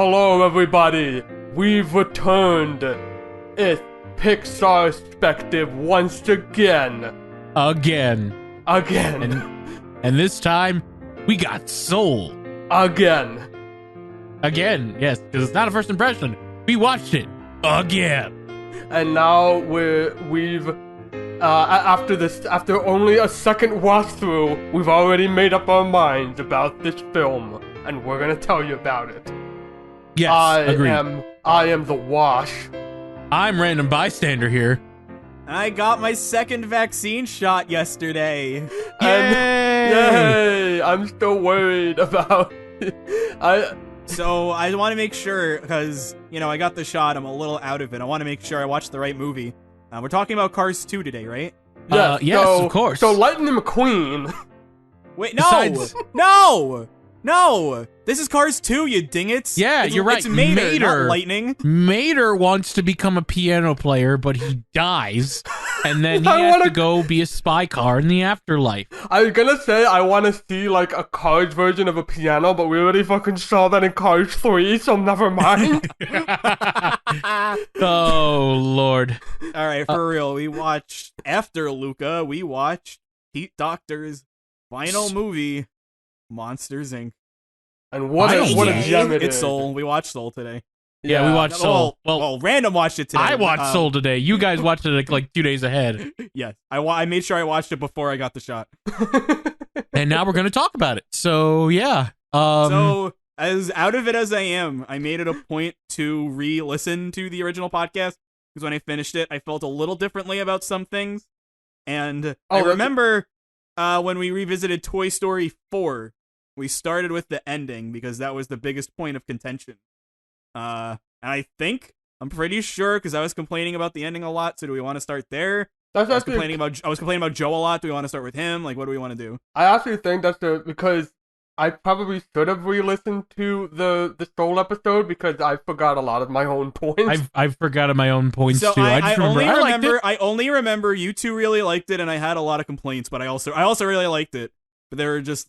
Hello everybody, we've returned. It's Pixarspective once again. Again. And this time, we got Soul. Again, yes, because it's not a first impression. We watched it. Again. and now after only a second watch through, we've already made up our minds about this film, and we're gonna tell you about it. Yes, agreed. I am the Wash. I'm Random Bystander here. I got my second vaccine shot yesterday. Yay! I'm still worried about So I want to make sure, because, I got the shot, I'm a little out of it. I want to make sure I watch the right movie. We're talking about Cars 2 today, right? Yes, of course. So Lightning McQueen. Wait, no! No! This is Cars 2, you dingots! Yeah, you're right. It's Mater, not Lightning. Mater wants to become a piano player, but he dies, and then he has to go be a spy car in the afterlife. I was gonna say I want to see like a Cars version of a piano, but we already fucking saw that in Cars 3, so never mind. Oh, Lord. All right, for real, after Luca, we watched Pete Docter's final movie, Monsters, Inc. And what a gem it is. It's Soul. We watched Soul today. Yeah, we watched Soul. Well, Random watched it today. I watched Soul today. You guys watched it like 2 days ahead. Yes. I made sure I watched it before I got the shot. And now we're going to talk about it. So, yeah. So, as out of it as I am, I made it a point to re-listen to the original podcast, because when I finished it, I felt a little differently about some things. And I remember when we revisited Toy Story 4, we started with the ending because that was the biggest point of contention. And I'm pretty sure, because I was complaining about the ending a lot. So do we want to start there? I was complaining about Joe a lot. Do we want to start with him? Like, what do we want to do? I actually think because I probably should have re-listened to the Soul episode because I forgot a lot of my own points. I've forgotten my own points too. I only remember you two really liked it, and I had a lot of complaints, but I also really liked it. But there were just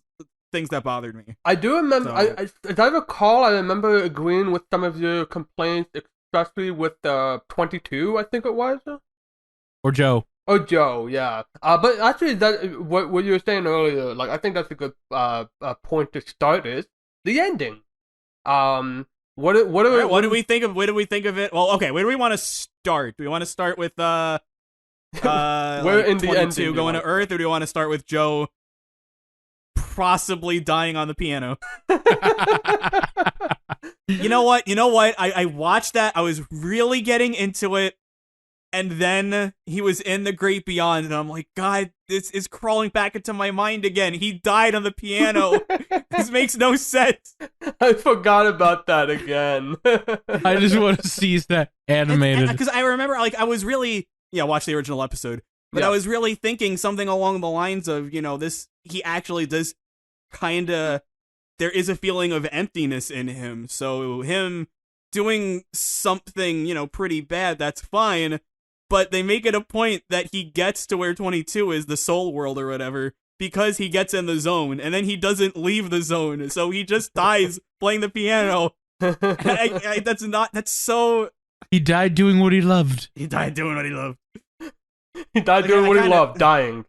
things that bothered me. I do remember. As I recall, I remember agreeing with some of your complaints, especially with 22. I think it was. Or Joe. Oh, Joe, yeah. But actually, that what you were saying earlier, like I think that's a good point to start is the ending. What do we think of it? Well, okay, where do we want to start? Do we want to start with where in the ending going to Earth, or do we want to start with Joe possibly dying on the piano? You know what? I watched that. I was really getting into it. And then he was in the great beyond, and I'm like, God, this is crawling back into my mind again. He died on the piano. This makes no sense. I forgot about that again. I just want to see that animated. Because I remember, I was really, watch the original episode. But I was really thinking something along the lines of, this, he actually does kind of, there is a feeling of emptiness in him. So him doing something, pretty bad, that's fine. But they make it a point that he gets to where 22 is, the soul world or whatever, because he gets in the zone, and then he doesn't leave the zone, so he just dies playing the piano. That's so... He died doing what he loved. He died doing what he loved, dying.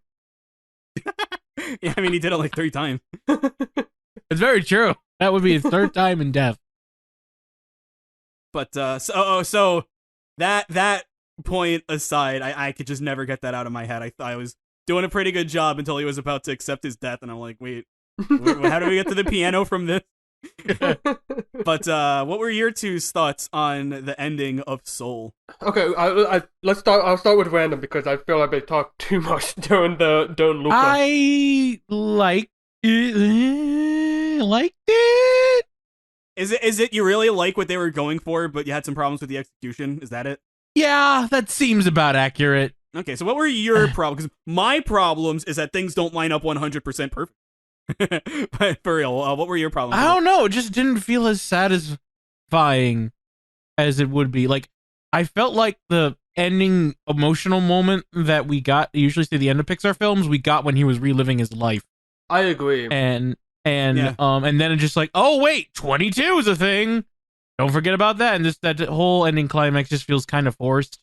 Yeah, I mean, he did it like 3 times. It's very true. That would be his 3rd time in death. But, so that point aside, I could just never get that out of my head. I was doing a pretty good job until he was about to accept his death, and I'm like, wait, how do we get to the piano from this? But what were your two's thoughts on the ending of Soul? Okay, let's start. I'll start with Random because I feel like they talked too much during Luca. I liked it. Is it you really like what they were going for, but you had some problems with the execution? Is that it? Yeah, that seems about accurate. Okay, so what were your problems? Because my problems is that things don't line up 100% perfect. But for real, what were your problems? I don't know. It just didn't feel as satisfying as it would be. Like, I felt like the ending emotional moment that we got, usually see the end of Pixar films, we got when he was reliving his life. I agree. And then it's just like, oh wait, 22 is a thing. don't forget about that. And that whole ending climax just feels kind of forced.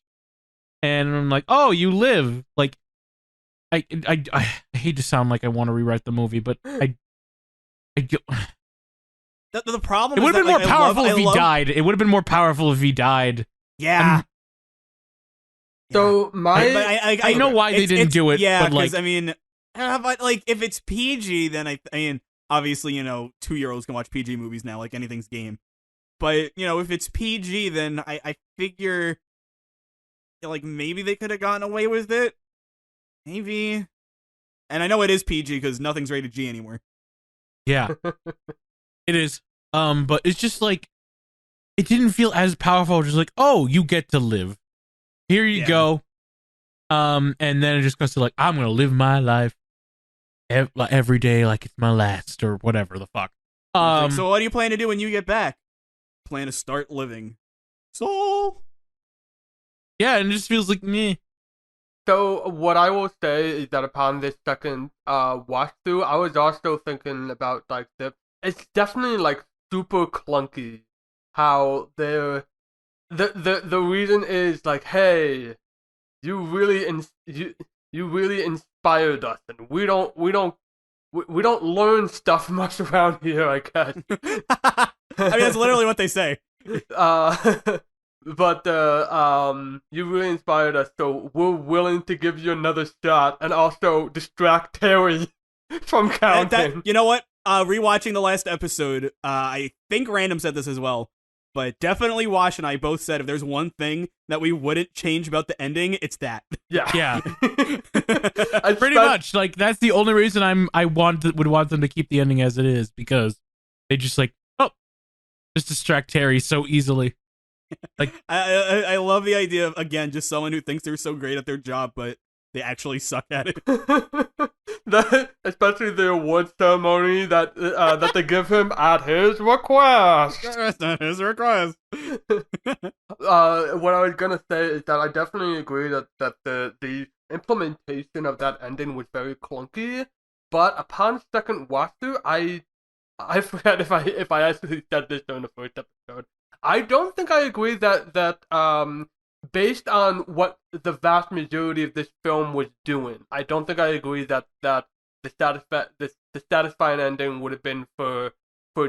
And I'm like, oh, you live. Like, I hate to sound like I want to rewrite the movie, but the problem it would have been more powerful if he died. It would have been more powerful if he died. Yeah. So I know why they didn't do it. Yeah, because I mean, but like if it's PG, then I mean, obviously 2-year-olds can watch PG movies now, like anything's game. But if it's PG, then I figure like maybe they could have gotten away with it. Maybe. And I know it is PG because nothing's rated G anymore. Yeah. It is. But it's just like, it didn't feel as powerful. Just like, oh, you get to live. Here you go. And then it just goes to like, I'm going to live my life every day like it's my last or whatever the fuck. So what do you plan to do when you get back? Plan to start living. So. Yeah, and it just feels like meh. So what I will say is that upon this second watch through, I was also thinking about like it's definitely like super clunky how the reason is like, hey, you really inspired us, and we don't learn stuff much around here, I guess. I mean, that's literally what they say. But you really inspired us, so we're willing to give you another shot and also distract Terry from counting. You know what? Rewatching the last episode, I think Random said this as well, but definitely Wash and I both said if there's one thing that we wouldn't change about the ending, it's that. Yeah. Pretty much. Like, that's the only reason I would want them to keep the ending as it is, because they just like, just distract Terry so easily. Like, I love the idea of, again, just someone who thinks they're so great at their job, but they actually suck at it. Especially the award ceremony that they give him at his request. At his request. What I was gonna say is that I definitely agree that the implementation of that ending was very clunky. But upon second watch through, I forget if I actually said this during the first episode. I don't think I agree that based on what the vast majority of this film was doing, I don't think I agree that the satisfying ending would have been for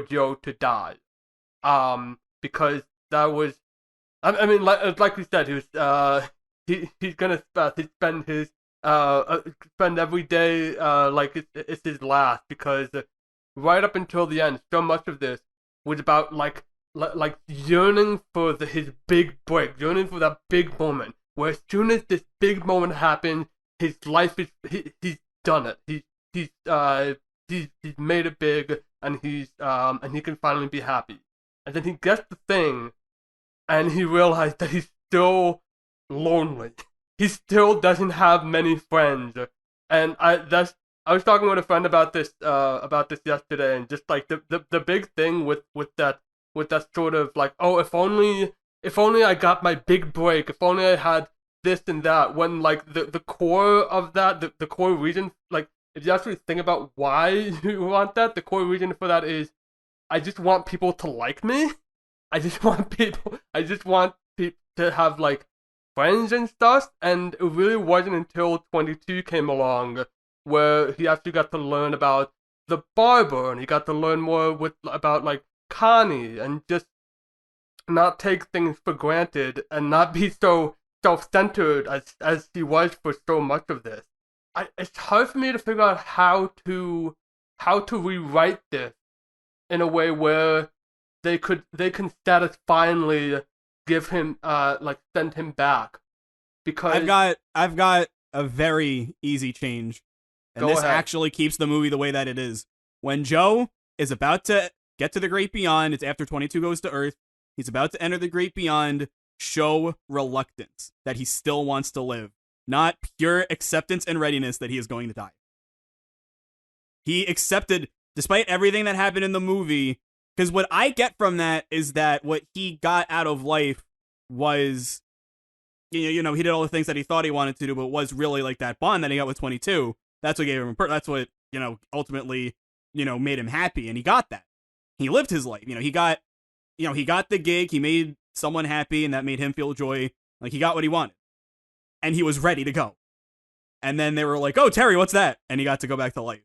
Joe to die. Because that was, I mean, like we said, he was he's gonna spend his spend every day like it's his last, because right up until the end, so much of this was about like yearning for his big break, yearning for that big moment, where as soon as this big moment happens, his life is he's done it. He's made it big, and he can finally be happy. And then he gets the thing, and he realized that he's still lonely. He still doesn't have many friends, and I was talking with a friend about this yesterday, and just like the big thing with that sort of like, oh, if only I got my big break, if only I had this and that, when like the core of that, the core reason, like if you actually think about why you want that, the core reason for that is, I just want people to like me. I just want people to have like friends and stuff, and it really wasn't until 22 came along where he actually got to learn about the barber, and he got to learn more about like Connie, and just not take things for granted and not be so self-centered as he was for so much of this. It's hard for me to figure out how to rewrite this in a way where they can satisfyingly give him like send him back, because I've got a very easy change, and this actually keeps the movie the way that it is. When Joe is about to get to the great beyond, it's after 22 goes to Earth, he's about to enter the great beyond, show reluctance that he still wants to live, not pure acceptance and readiness that he is going to die. He accepted, despite everything that happened in the movie, because what I get from that is that what he got out of life was, he did all the things that he thought he wanted to do, but it was really like that bond that he got with 22. That's what gave him, that's what, ultimately, made him happy, and he got that. He lived his life. He got he got the gig, he made someone happy, and that made him feel joy. Like, he got what he wanted. And he was ready to go. And then they were like, oh, Terry, what's that? And he got to go back to life.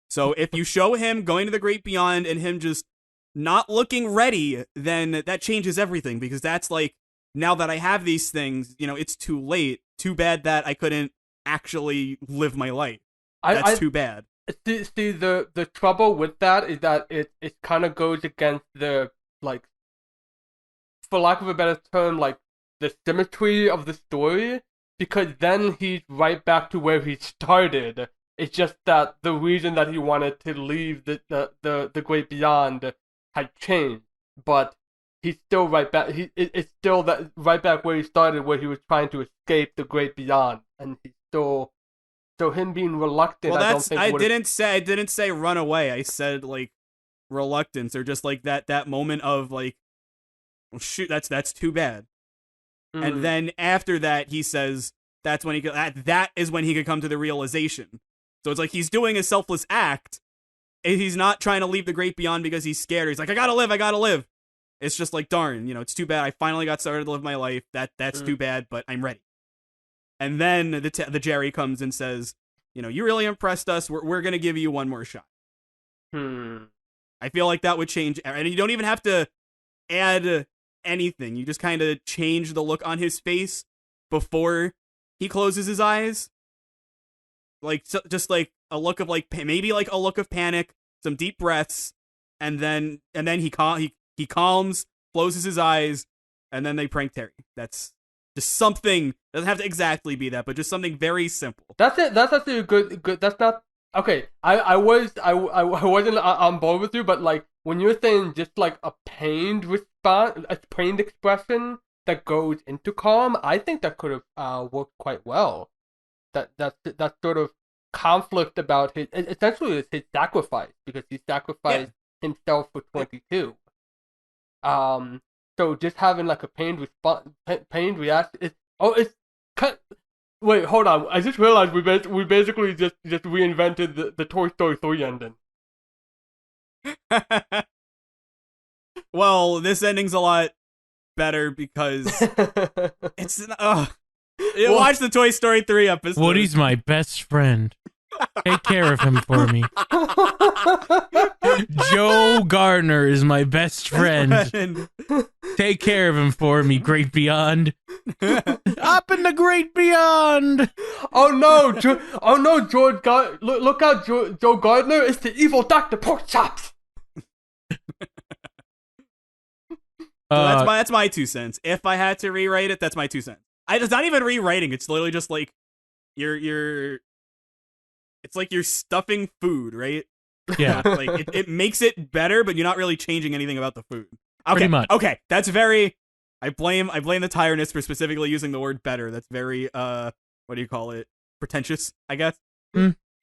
So if you show him going to the great beyond and him just not looking ready, then that changes everything, because that's like, now that I have these things, it's too late. Too bad that I couldn't actually live my life. That's too bad. See, the trouble with that is that it kind of goes against the, like, for lack of a better term, like, the symmetry of the story, because then he's right back to where he started. It's just that the reason that he wanted to leave the great beyond had changed, but he's still right back. It's still that right back where he started, where he was trying to escape the great beyond, and he's still. So him being reluctant. Well, I didn't say run away. I said, like, reluctance, or just like that moment of, like, well, shoot, that's too bad. And then after that, he says that's when that is when he could come to the realization. So it's like he's doing a selfless act. And he's not trying to leave the great beyond because he's scared. He's like, I gotta live. It's just like, darn, it's too bad. I finally got started to live my life. That's too bad, but I'm ready. And then the Jerry comes and says, you really impressed us. We're gonna give you one more shot. I feel like that would change, and you don't even have to add anything. You just kind of change the look on his face before he closes his eyes, like just like a look of, like, maybe like a look of panic, some deep breaths, and then he calms, closes his eyes, and then they prank Terry. That's just something. Doesn't have to exactly be that, but just something very simple. That's it. That's actually a good. That's not okay. I wasn't on board with you, but, like, when you're saying just like a pained response, a pained expression that goes into calm, I think that could have worked quite well. That sort of conflict about essentially his sacrifice, because he sacrificed himself for 22. So just having, like, a pained response, pained reaction. Wait, hold on. I just realized we basically just reinvented the Toy Story 3 ending. Well, this ending's a lot better because it's watch the Toy Story 3 episode. Woody's my best friend. Take care of him for me. Joe Gardner is my best friend. Take care of him for me, great beyond. Up in the great beyond. Oh no, George look out, Joe Gardner is the evil Dr. Porkchops. So that's my 2 cents. If I had to rewrite it, that's my 2 cents. It's not even rewriting. It's literally just like it's like you're stuffing food, right? Yeah. Like it makes it better, but you're not really changing anything about the food. Okay. Pretty much. Okay. That's very. I blame the tiredness for specifically using the word better. That's very what do you call it? Pretentious, I guess.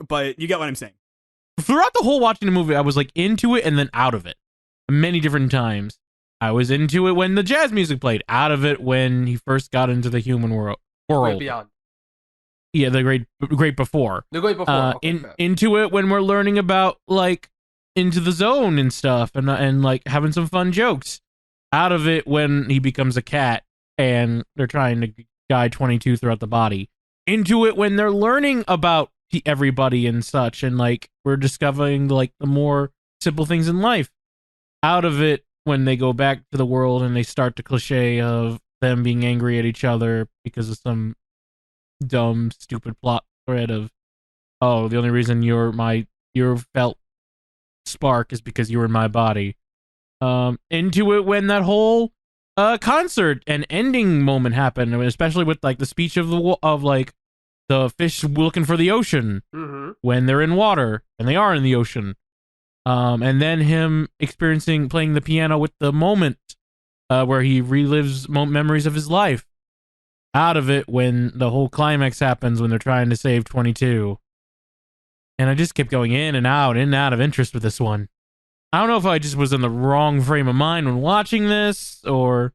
But you get what I'm saying. Throughout the whole watching the movie, I was, like, into it and then out of it many different times. I was into it when the jazz music played, out of it when he first got into the human world. Great beyond. Yeah, the great before. The great before. Into it when we're learning about, like, Into the Zone and stuff, and like having some fun jokes. Out of it when he becomes a cat and they're trying to guide 22 throughout the body. Into it when they're learning about everybody and such, and, like, we're discovering, like, the more simple things in life. Out of it when they go back to the world and they start the cliche of them being angry at each other because of some dumb, stupid plot thread of, oh, the only reason your felt spark is because you were in my body. Into it when that whole concert and ending moment happened, especially with, like, the speech of like the fish looking for the ocean when they're in water, and they are in the ocean. And then him playing the piano with the moment where he relives memories of his life. Out of it when the whole climax happens when they're trying to save 22. And I just kept going in and out of interest with this one. I don't know if I just was in the wrong frame of mind when watching this, or...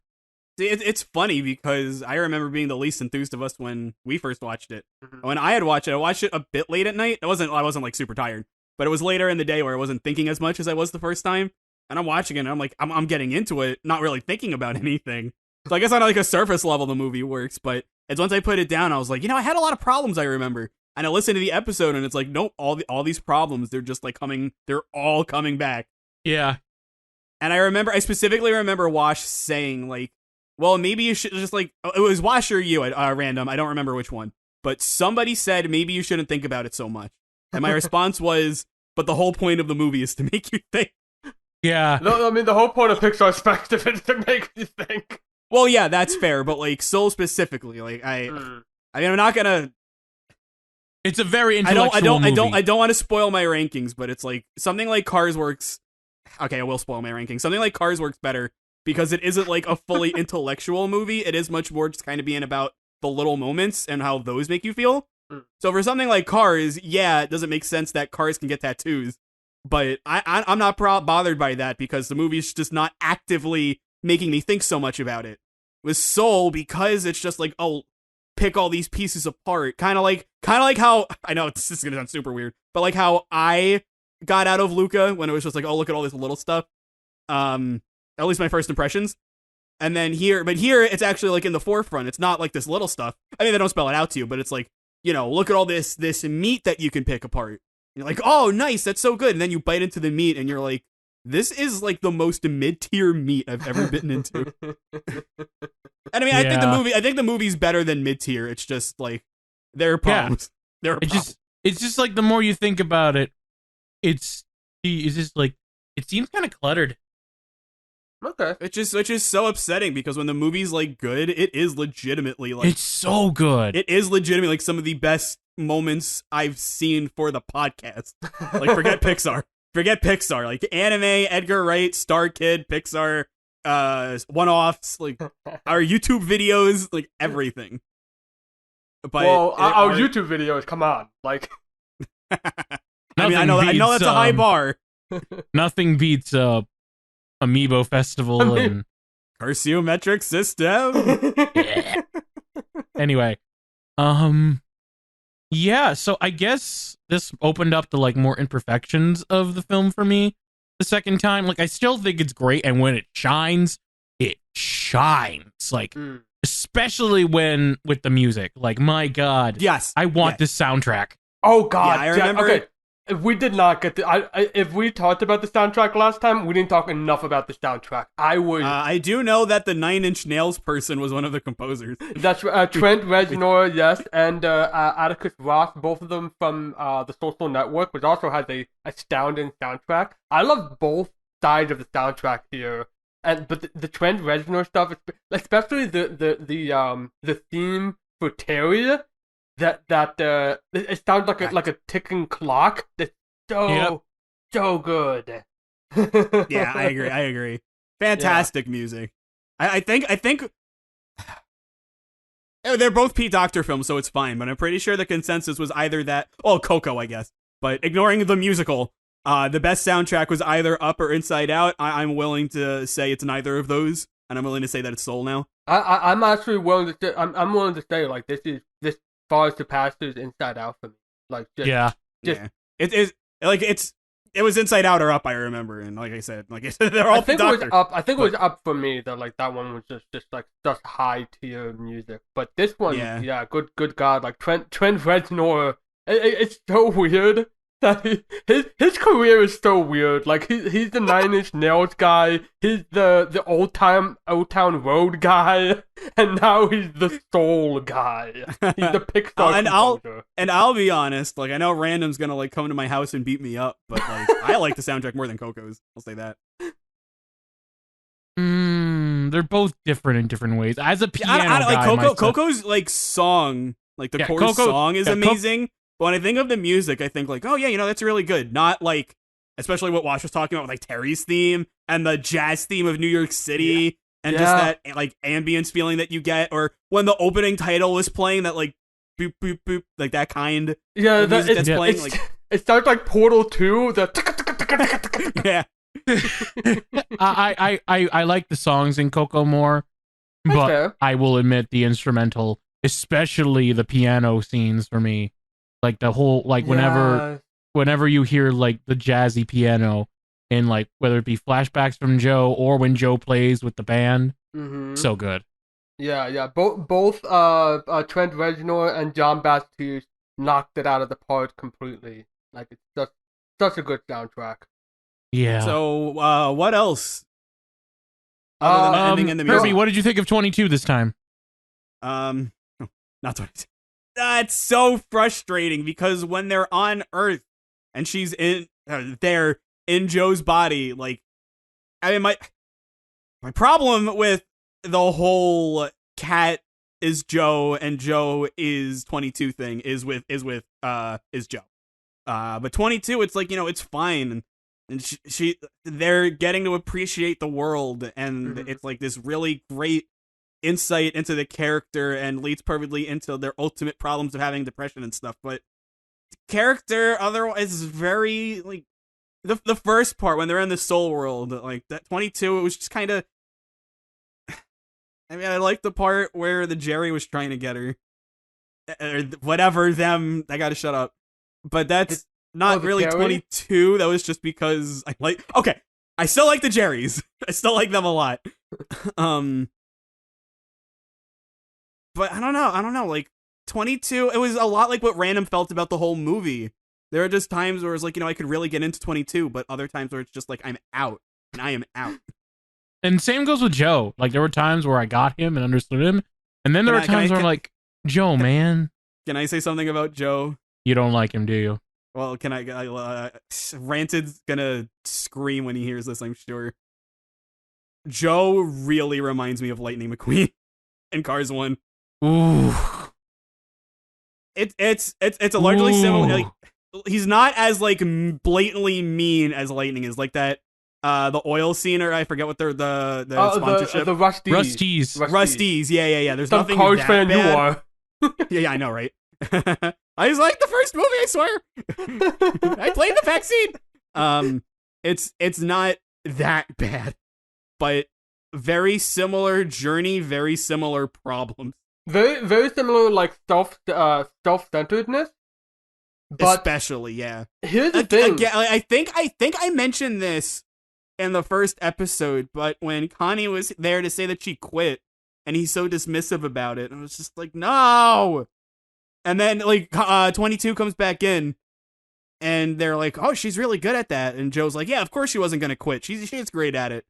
It's funny because I remember being the least enthused of us when we first watched it. When I watched it a bit late at night. I wasn't like super tired, but it was later in the day where I wasn't thinking as much as I was the first time. And I'm watching it, and I'm like, I'm getting into it, not really thinking about anything. So I guess on like a surface level, the movie works, but it's once I put it down, I was like, I had a lot of problems, I remember. And I listened to the episode, and it's like, nope, all these problems, they're just like they're all coming back. Yeah. And I specifically remember Wash saying, like, well, maybe you should just like, it was Wash or you at random, I don't remember which one. But somebody said, maybe you shouldn't think about it so much. And my response was, but the whole point of the movie is to make you think. Yeah. No, I mean, the whole point of Pixarspective is to make you think. Well, yeah, that's fair, but like, so specifically, like, I mean, I'm not gonna. It's a very intellectual movie. I don't want to spoil my rankings, but it's like something like Cars works. Okay, I will spoil my rankings. Something like Cars works better because it isn't like a fully intellectual movie. It is much more just kind of being about the little moments and how those make you feel. So for something like Cars, yeah, it doesn't make sense that cars can get tattoos. But I'm not bothered by that because the movie's just not actively making me think so much about it. With Soul, because it's just like, oh, pick all these pieces apart. Kind of like how, I know this is going to sound super weird, but like how I got out of Luca when it was just like, oh, look at all this little stuff. At least my first impressions. And then here it's actually like in the forefront. It's not like this little stuff. I mean, they don't spell it out to you, but it's like, look at all this meat that you can pick apart. You're like, oh, nice, that's so good. And then you bite into the meat and you're like, this is like the most mid-tier meat I've ever bitten into. And I mean, Yeah. I think the movie's better than mid-tier. It's just like there are problems. There are problems. It's just like the more you think about it, it's just like it seems kind of cluttered. Okay. It's just so upsetting because when the movie's like good, it is legitimately like It's so good. It is legitimately like some of the best moments I've seen for the podcast. Like forget Pixar. Forget Pixar. Like anime, Edgar Wright, Star Kid, Pixar, one-offs, like our YouTube videos, like everything. But our YouTube videos, come on. Like I mean, I know that's a high bar. Nothing beats Amiibo Festival and Cursiometric system. Yeah. Anyway, yeah, so I guess this opened up the like more imperfections of the film for me the second time. Like I still think it's great, and when it shines. Like especially when with the music. Like my God, yes, I want this soundtrack. Oh God, yeah, I remember. Okay. If we did not get if we talked about the soundtrack last time, we didn't talk enough about the soundtrack. I do know that the Nine Inch Nails person was one of the composers. That's Trent Reznor, yes, and Atticus Ross, both of them from the Social Network, which also has a astounding soundtrack. I love both sides of the soundtrack here, but the Trent Reznor stuff, especially the theme for Terry. That it sounds like a ticking clock. That's so good. Yeah, I agree. Fantastic music. I think they're both Pete Docter films, so it's fine. But I'm pretty sure the consensus was either that. Oh, Coco, I guess. But ignoring the musical, the best soundtrack was either Up or Inside Out. I'm willing to say it's neither of those, and I'm willing to say that it's Soul now. I'm actually willing to say I'm willing to say like this far surpasses Inside Out for me. Like It is like it was Inside Out or Up, I remember, and like I said, they're all. I think it was Up for me. That like that one was just high tier music. But this one, yeah, good God, like Trent Reznor, it's so weird. His career is so weird. Like he's the Nine Inch Nails guy. He's the Old Town Road guy, and now he's the Soul guy. He's the Pixar. And I'll be honest. Like I know Random's gonna like come to my house and beat me up, but like I like the soundtrack more than Coco's. I'll say that. They're both different in different ways. As a piano guy, Coco's like song, like the core song is amazing. But when I think of the music, I think like, oh yeah, that's really good. Not like, especially what Wash was talking about with like Terry's theme and the jazz theme of New York City and just that like ambience feeling that you get, or when the opening title was playing, that like boop boop boop, like that kind. Yeah, of music that's playing. Like it starts like Portal 2. Yeah. I like the songs in Coco more, but I will admit the instrumental, especially the piano scenes for me. Like the whole, like whenever you hear like the jazzy piano, in like whether it be flashbacks from Joe or when Joe plays with the band. Mm-hmm. So good. Yeah. Both Trent Reznor and John Baptiste knocked it out of the park completely. Like, it's just such a good soundtrack. Yeah. So, what else? Other than the ending and the music. Kirby, what did you think of 22 this time? Not 22. That's so frustrating because when they're on Earth and she's there in Joe's body, like, I mean, my problem with the whole cat is Joe and Joe is 22 thing is Joe. But 22, it's like, it's fine. And they're getting to appreciate the world, and it's like this really great insight into the character and leads perfectly into their ultimate problems of having depression and stuff. But the character otherwise is very, like, the first part when they're in the soul world, like that 22, it was just kind of, I mean, I like the part where the Jerry was trying to get her, or whatever them. I gotta shut up. But that's not really Jerry? 22. That was just because I still like the Jerrys. I still like them a lot. But I don't know. Like 22, it was a lot like what Random felt about the whole movie. There are just times where it's like, I could really get into 22, but other times where it's just like, I'm out, and I am out. And same goes with Joe. Like, there were times where I got him and understood him, and then there were times where I'm like, Joe, man. Can I say something about Joe? You don't like him, do you? Well, can Ranted's gonna scream when he hears this, I'm sure. Joe really reminds me of Lightning McQueen in Cars 1. Ooh. It's a largely similar. Like, he's not as like blatantly mean as Lightning is. Like that, the oil scene, or I forget what the sponsorship. The Rusties. Yeah. There's some nothing Cars that fan bad. you are. Yeah, I know, right? I was like the first movie, I swear. I played the vaccine. It's not that bad, but very similar journey, very similar problems. Very, very similar, like self-centeredness. But especially, yeah. Here's the thing. Again, I think I mentioned this in the first episode, but when Connie was there to say that she quit, and he's so dismissive about it, and I was just like, no. And then like 22 comes back in, and they're like, oh, she's really good at that, and Joe's like, yeah, of course she wasn't gonna quit. She's great at it.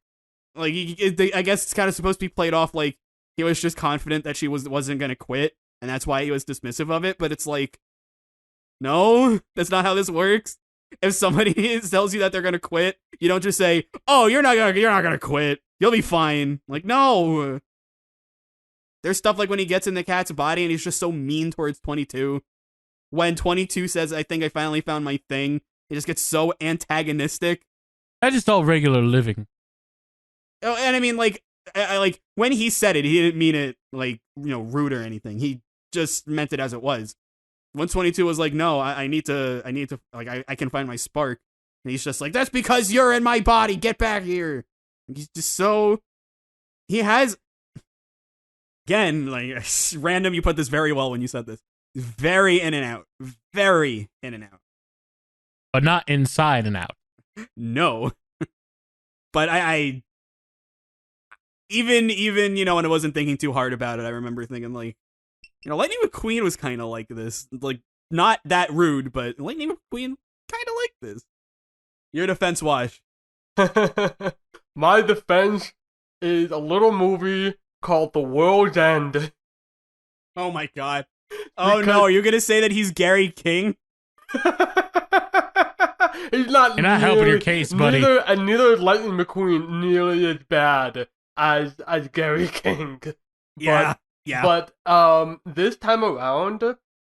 Like, I guess it's kind of supposed to be played off like he was just confident that she wasn't gonna quit, and that's why he was dismissive of it. But it's like, no, that's not how this works. If somebody tells you that they're gonna quit, you don't just say, "Oh, you're not gonna quit. You'll be fine." Like, no. There's stuff like when he gets in the cat's body and he's just so mean towards 22. When 22 says, "I think I finally found my thing," he just gets so antagonistic. I just all regular living. Oh, and I mean, like, I like when he said it, he didn't mean it like, rude or anything. He just meant it as it was. When 22 was like, no, I need to, like, I can find my spark. And he's just like, that's because you're in my body. Get back here. And he's just so, he has, again, like, Random, you put this very well when you said this. Very in and out. Very in and out. But not inside and out. No. But I even, when I wasn't thinking too hard about it, I remember thinking, like, Lightning McQueen was kind of like this. Like, not that rude, but Lightning McQueen kind of like this. Your defense, Wash. My defense is a little movie called The World's End. Oh my god. Oh no, are you going to say that he's Gary King? He's not. You're not helping your case, buddy. Neither is Lightning McQueen nearly as bad as Gary King. Yeah. But this time around,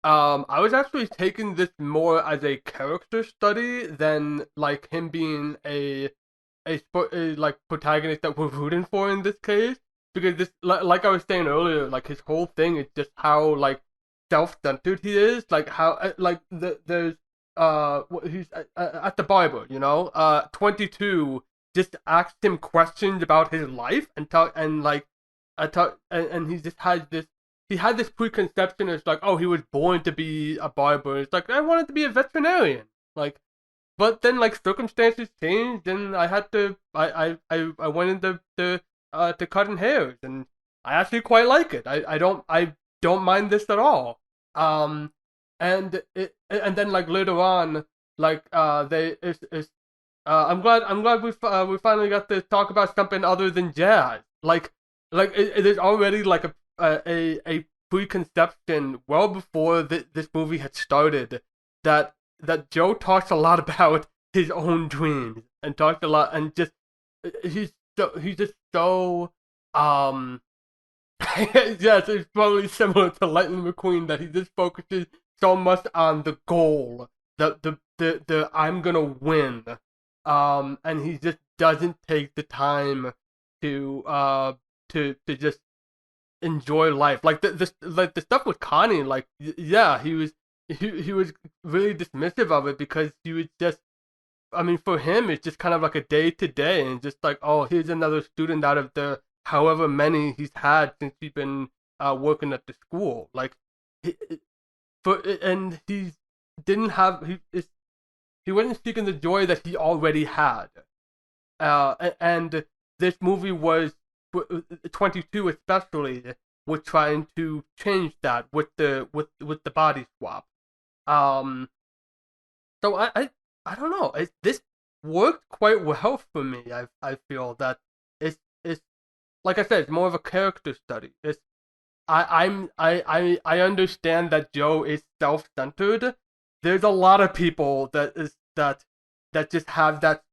I was actually taking this more as a character study than like him being a like protagonist that we're rooting for in this case. Because this, like I was saying earlier, like his whole thing is just how like self-centered he is. Like how there's he's at the barber, 22 just asked him questions about his life and he just has this. He had this preconception. It's like, oh, he was born to be a barber. It's like, I wanted to be a veterinarian. Like, but then like circumstances changed, and I had to I went into to cutting hairs, and I actually quite like it. I don't mind this at all. And then like later on, like I'm glad we finally got to talk about something other than jazz. Like it is already like a preconception well before this movie had started that Joe talks a lot about his own dreams and talks a lot and just he's just so yes, it's probably similar to Lightning McQueen that he just focuses so much on the goal, the I'm gonna win, and he just doesn't take the time to just enjoy life. Like the stuff with Connie, like yeah, he was really dismissive of it because he was just. I mean, for him, it's just kind of like a day to day, and just like, oh, here's another student out of the however many he's had since he's been working at the school. Like, and he didn't have he wasn't seeking the joy that he already had. And this movie was 22 especially was trying to change that with the body swap. So I don't know. This worked quite well for me. I feel that it's like I said, it's more of a character study. I understand that Joe is self-centered. There's a lot of people that just have that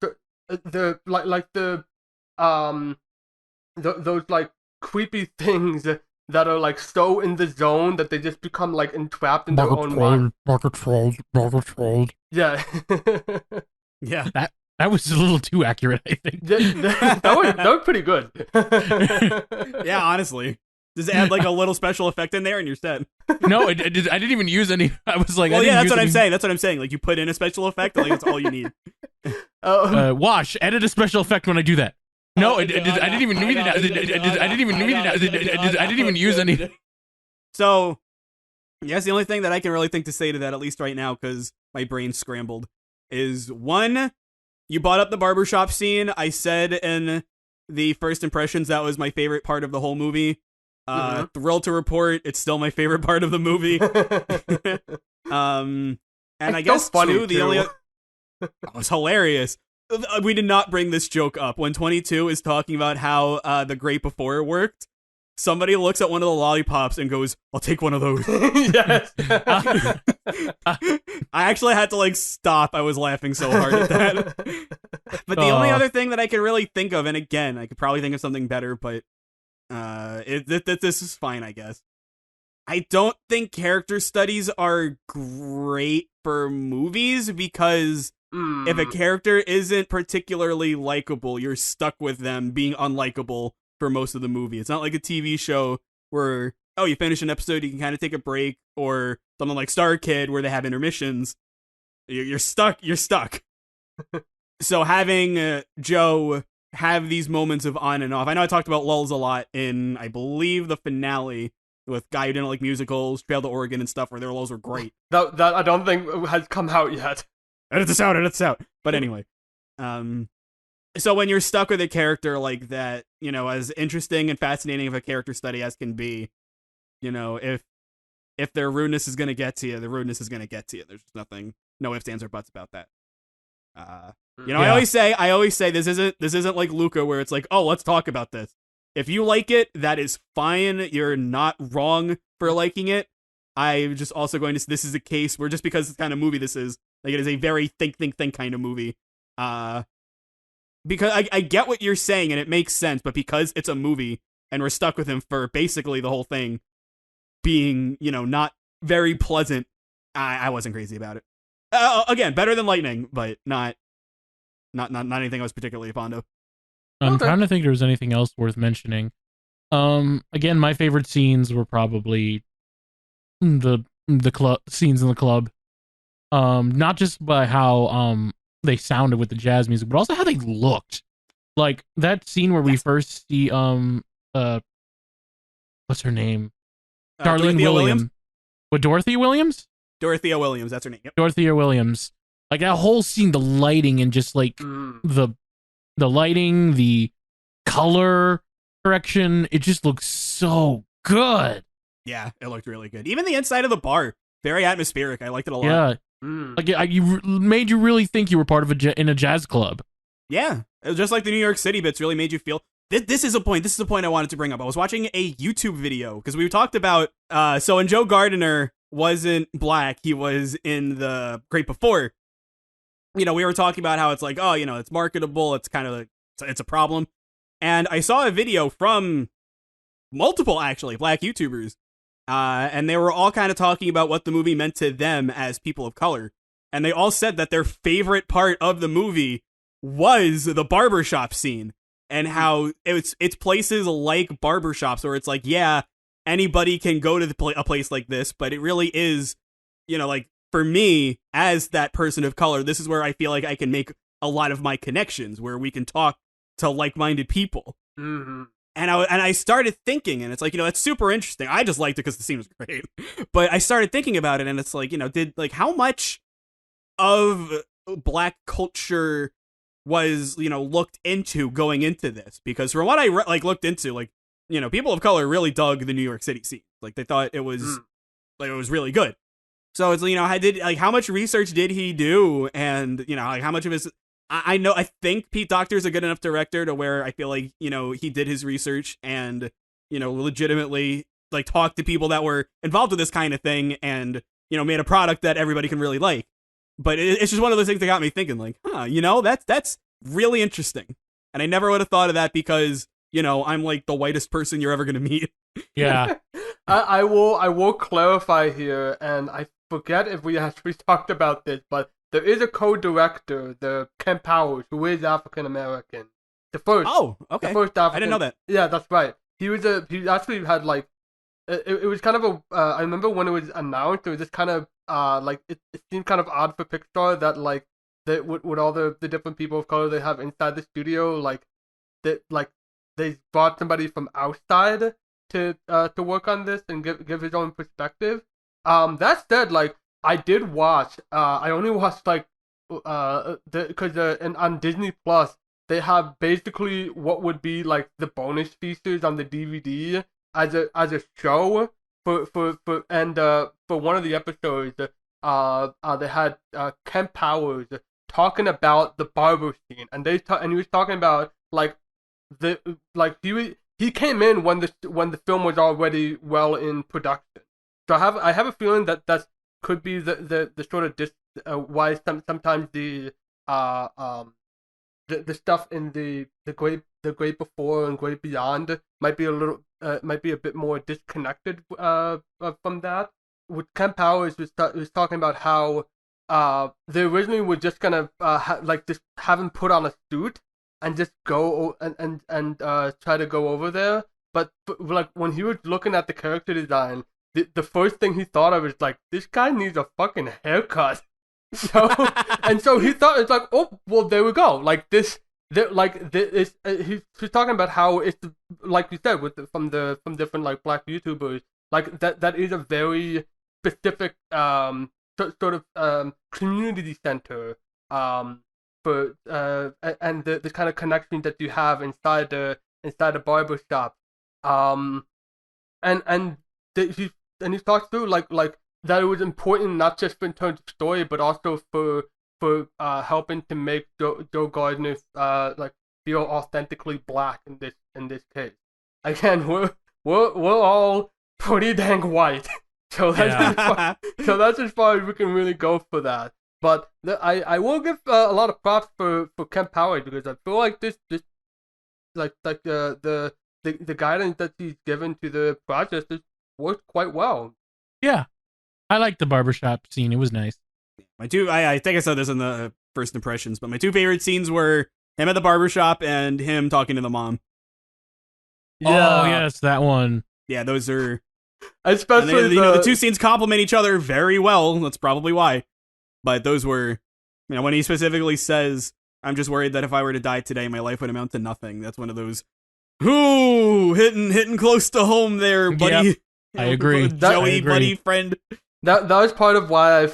those like creepy things that are like so in the zone that they just become like entrapped in their own mind. Market. Yeah. Yeah. That was a little too accurate, I think. that was pretty good. Yeah, honestly. Just add like a little special effect in there and you're set. No, I didn't even use any. I was like, well, yeah, that's what I'm saying. That's what I'm saying. Like you put in a special effect, like that's all you need. Wash, edit a special effect when I do that. No, I didn't even need it. I didn't even use any. So, yes, the only thing that I can really think to say to that, at least right now, because my brain's scrambled, is one, you brought up the barbershop scene. I said in the first impressions that was my favorite part of the whole movie. Thrilled to report, it's still my favorite part of the movie. And it's I guess so funny too, the only it was hilarious. We did not bring this joke up when 22 is talking about how the Great Before worked. Somebody looks at one of the lollipops and goes, "I'll take one of those." Yes. I actually had to like stop. I was laughing so hard at that. But the only other thing that I can really think of, and again, I could probably think of something better, but this is fine, I guess. I don't think character studies are great for movies because if a character isn't particularly likable, you're stuck with them being unlikable for most of the movie. It's not like a TV show where, oh, you finish an episode, you can kind of take a break, or something like Star Kid where they have intermissions. You're stuck. So having Joe have these moments of on and off. I know I talked about lulls a lot in, I believe, the finale with Guy Who Didn't Like Musicals, Trail to Oregon and stuff, where their lulls were great. That I don't think has come out yet. Edit this out. But anyway, so when you're stuck with a character like that, you know, as interesting and fascinating of a character study as can be, you know, if their rudeness is going to get to you, the rudeness is going to get to you. There's nothing, no ifs, ands, or buts about that. You know, yeah. I always say this isn't like Luca where it's like, oh, let's talk about this. If you like it, that is fine. You're not wrong for liking it. I'm just also going to, this is a case where just because it's the kind of movie this is, like it is a very think kind of movie. Because I get what you're saying and it makes sense, but because it's a movie and we're stuck with him for basically the whole thing being, you know, not very pleasant, I wasn't crazy about it. Again, better than Lightning, but not anything I was particularly fond of. I'm trying to think if there was anything else worth mentioning. Again, my favorite scenes were probably the club scenes in the club. Not just by how they sounded with the jazz music, but also how they looked. Like that scene where we first see what's her name? Darlene Williams. What, Dorothy Williams? Dorothea Williams, that's her name. Yep. Dorothea Williams. Like that whole scene, the lighting and just like the lighting, the color correction, it just looks so good. Yeah, it looked really good. Even the inside of the bar, very atmospheric. I liked it a lot. Yeah, like you made you really think you were part of in a jazz club. Yeah, it was just like the New York City bits really made you feel. This is a point. This is a point I wanted to bring up. I was watching a YouTube video because we talked about. So when Joe Gardner wasn't black, he was in the Great Before. We were talking about how it's like, oh, it's marketable. It's kind of it's a problem. And I saw a video from multiple actually black YouTubers, and they were all kind of talking about what the movie meant to them as people of color. And they all said that their favorite part of the movie was the barbershop scene. And how it's places like barbershops where it's like, yeah, anybody can go to a place like this, but it really is, like for me as that person of color, this is where I feel like I can make a lot of my connections, where we can talk to like-minded people. Mm-hmm. And I started thinking, and it's like, it's super interesting. I just liked it because the scene was great, but I started thinking about it, and it's like, how much of black culture was looked into going into this? Because from what I looked into, people of color really dug the New York City scene. Like they thought it was it was really good. So it's how much research did he do, and how much of his I think Pete Docter's a good enough director to where I feel like he did his research and legitimately talked to people that were involved with this kind of thing and made a product that everybody can really like. But it's just one of those things that got me thinking, that's really interesting. And I never would have thought of that because, I'm like the whitest person you're ever going to meet. Yeah. I will clarify here, and I forget if we actually talked about this, but there is a co-director, the Ken Powers, who is African American. The first. Oh, okay. The first African. I didn't know that. Yeah, that's right. He actually had it was kind of I remember when it was announced, it was just kind of it seemed kind of odd for Pixar that that with all the different people of color they have inside the studio, they brought somebody from outside to work on this and give his own perspective. That said, I did watch. I only watched because on Disney Plus they have basically what would be the bonus features on the DVD as a show for one of the episodes. They had Ken Powers talking about the barber scene, and he was talking about he came in when the film was already well in production. So I have a feeling that could be the sort of why sometimes the stuff in the great before and great beyond might be a bit more disconnected from that. With Ken Powers was talking about how they originally were just gonna just have him put on a suit and just go and try to go over there, but when he was looking at the character design, the first thing he thought of is this guy needs a fucking haircut. So he thought it's oh well, there we go. He's talking about how it's like you said from different black YouTubers, that is a very specific sort of community center for and the kind of connection that you have inside the barbershop, and he talks through that it was important not just in terms of story but also for helping to make Joe Gardner feel authentically black in this case. Again, we're all pretty dang white. So that's as far as we can really go for that. But I will give a lot of props for Ken Powers, because I feel like this the guidance that he's given to the project has worked quite well. Yeah, I like the barbershop scene. It was nice. I think I said this in the first impressions, but my two favorite scenes were him at the barbershop and him talking to the mom. Yeah. Oh yes, that one. Yeah, those are. Especially the two scenes complement each other very well. That's probably why. But those were, when he specifically says, "I'm just worried that if I were to die today, my life would amount to nothing." That's one of those, hitting close to home there, buddy. Yep. I agree. Joey, buddy, friend. That was part of why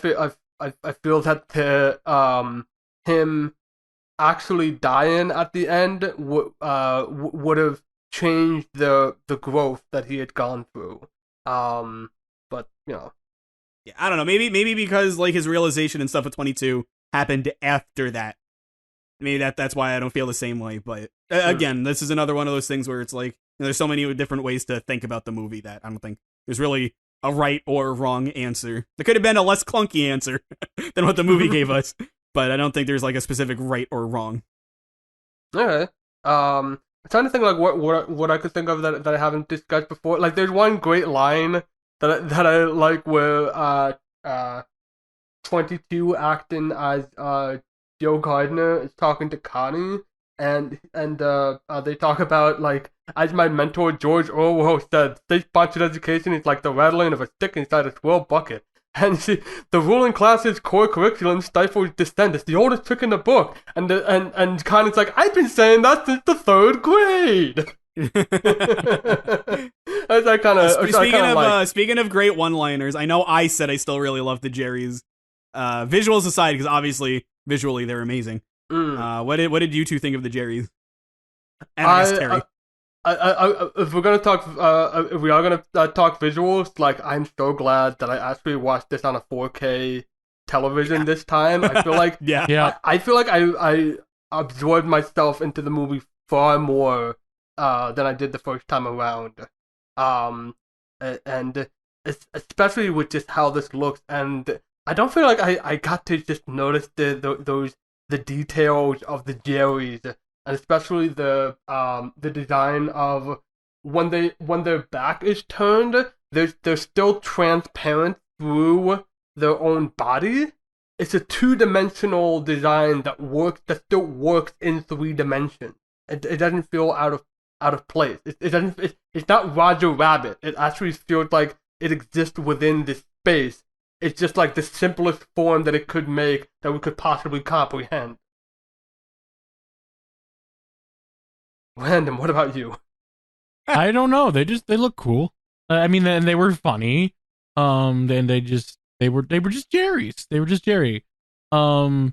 I feel that him actually dying at the end would have changed the growth that he had gone through. But yeah, I don't know. Maybe because like his realization and stuff at 22 happened after that. Maybe that's why I don't feel the same way. But again, this is another one of those things where it's like there's so many different ways to think about the movie that I don't think there's really a right or wrong answer. There could have been a less clunky answer than what the movie gave us, but I don't think there's like a specific right or wrong. Okay. I'm trying to think like what I could think of that I haven't discussed before. Like there's one great line that I like where 22 acting as Joe Gardner is talking to Connie, and they talk about like, as my mentor George Orwell said, state-sponsored education is like the rattling of a stick inside a swirl bucket. And the ruling class's core curriculum stifles dissent. It's the oldest trick in the book. And Connie's like, I've been saying that since the 3rd grade. As I kind of speaking of great one-liners, I know I said I still really love the Jerry's. Visuals aside, because obviously visually they're amazing. What did you two think of the Jerry's? And I guess Terry. If we are gonna talk visuals, like I'm so glad that I actually watched this on a 4K television this time. I feel like I feel like I absorbed myself into the movie far more than I did the first time around. And especially with just how this looks, and I don't feel like I got to just notice the details of the Jerry's. And especially the design of when their back is turned, they're still transparent through their own body. It's a 2-dimensional design that still works in 3 dimensions. It doesn't feel out of place. It's not Roger Rabbit. It actually feels like it exists within this space. It's just like the simplest form that it could make that we could possibly comprehend. Random, what about you? I don't know. They look cool. I mean, and they were funny. And they were just Jerry's. They were just Jerry. I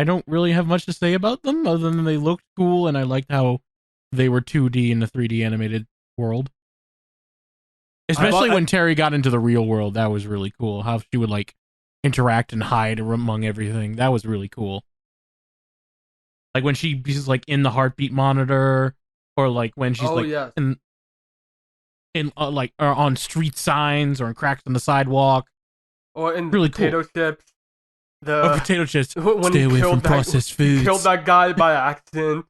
don't really have much to say about them other than they looked cool, and I liked how they were 2D in the 3D animated world. Especially when Terry got into the real world, that was really cool. How she would like interact and hide among everything. That was really cool. Like when she's like in the heartbeat monitor, or like when she's in like or on street signs or in cracks in the sidewalk, or in really potato cool. chips. Potato chips. When Stay away from processed foods. He killed that guy by accident.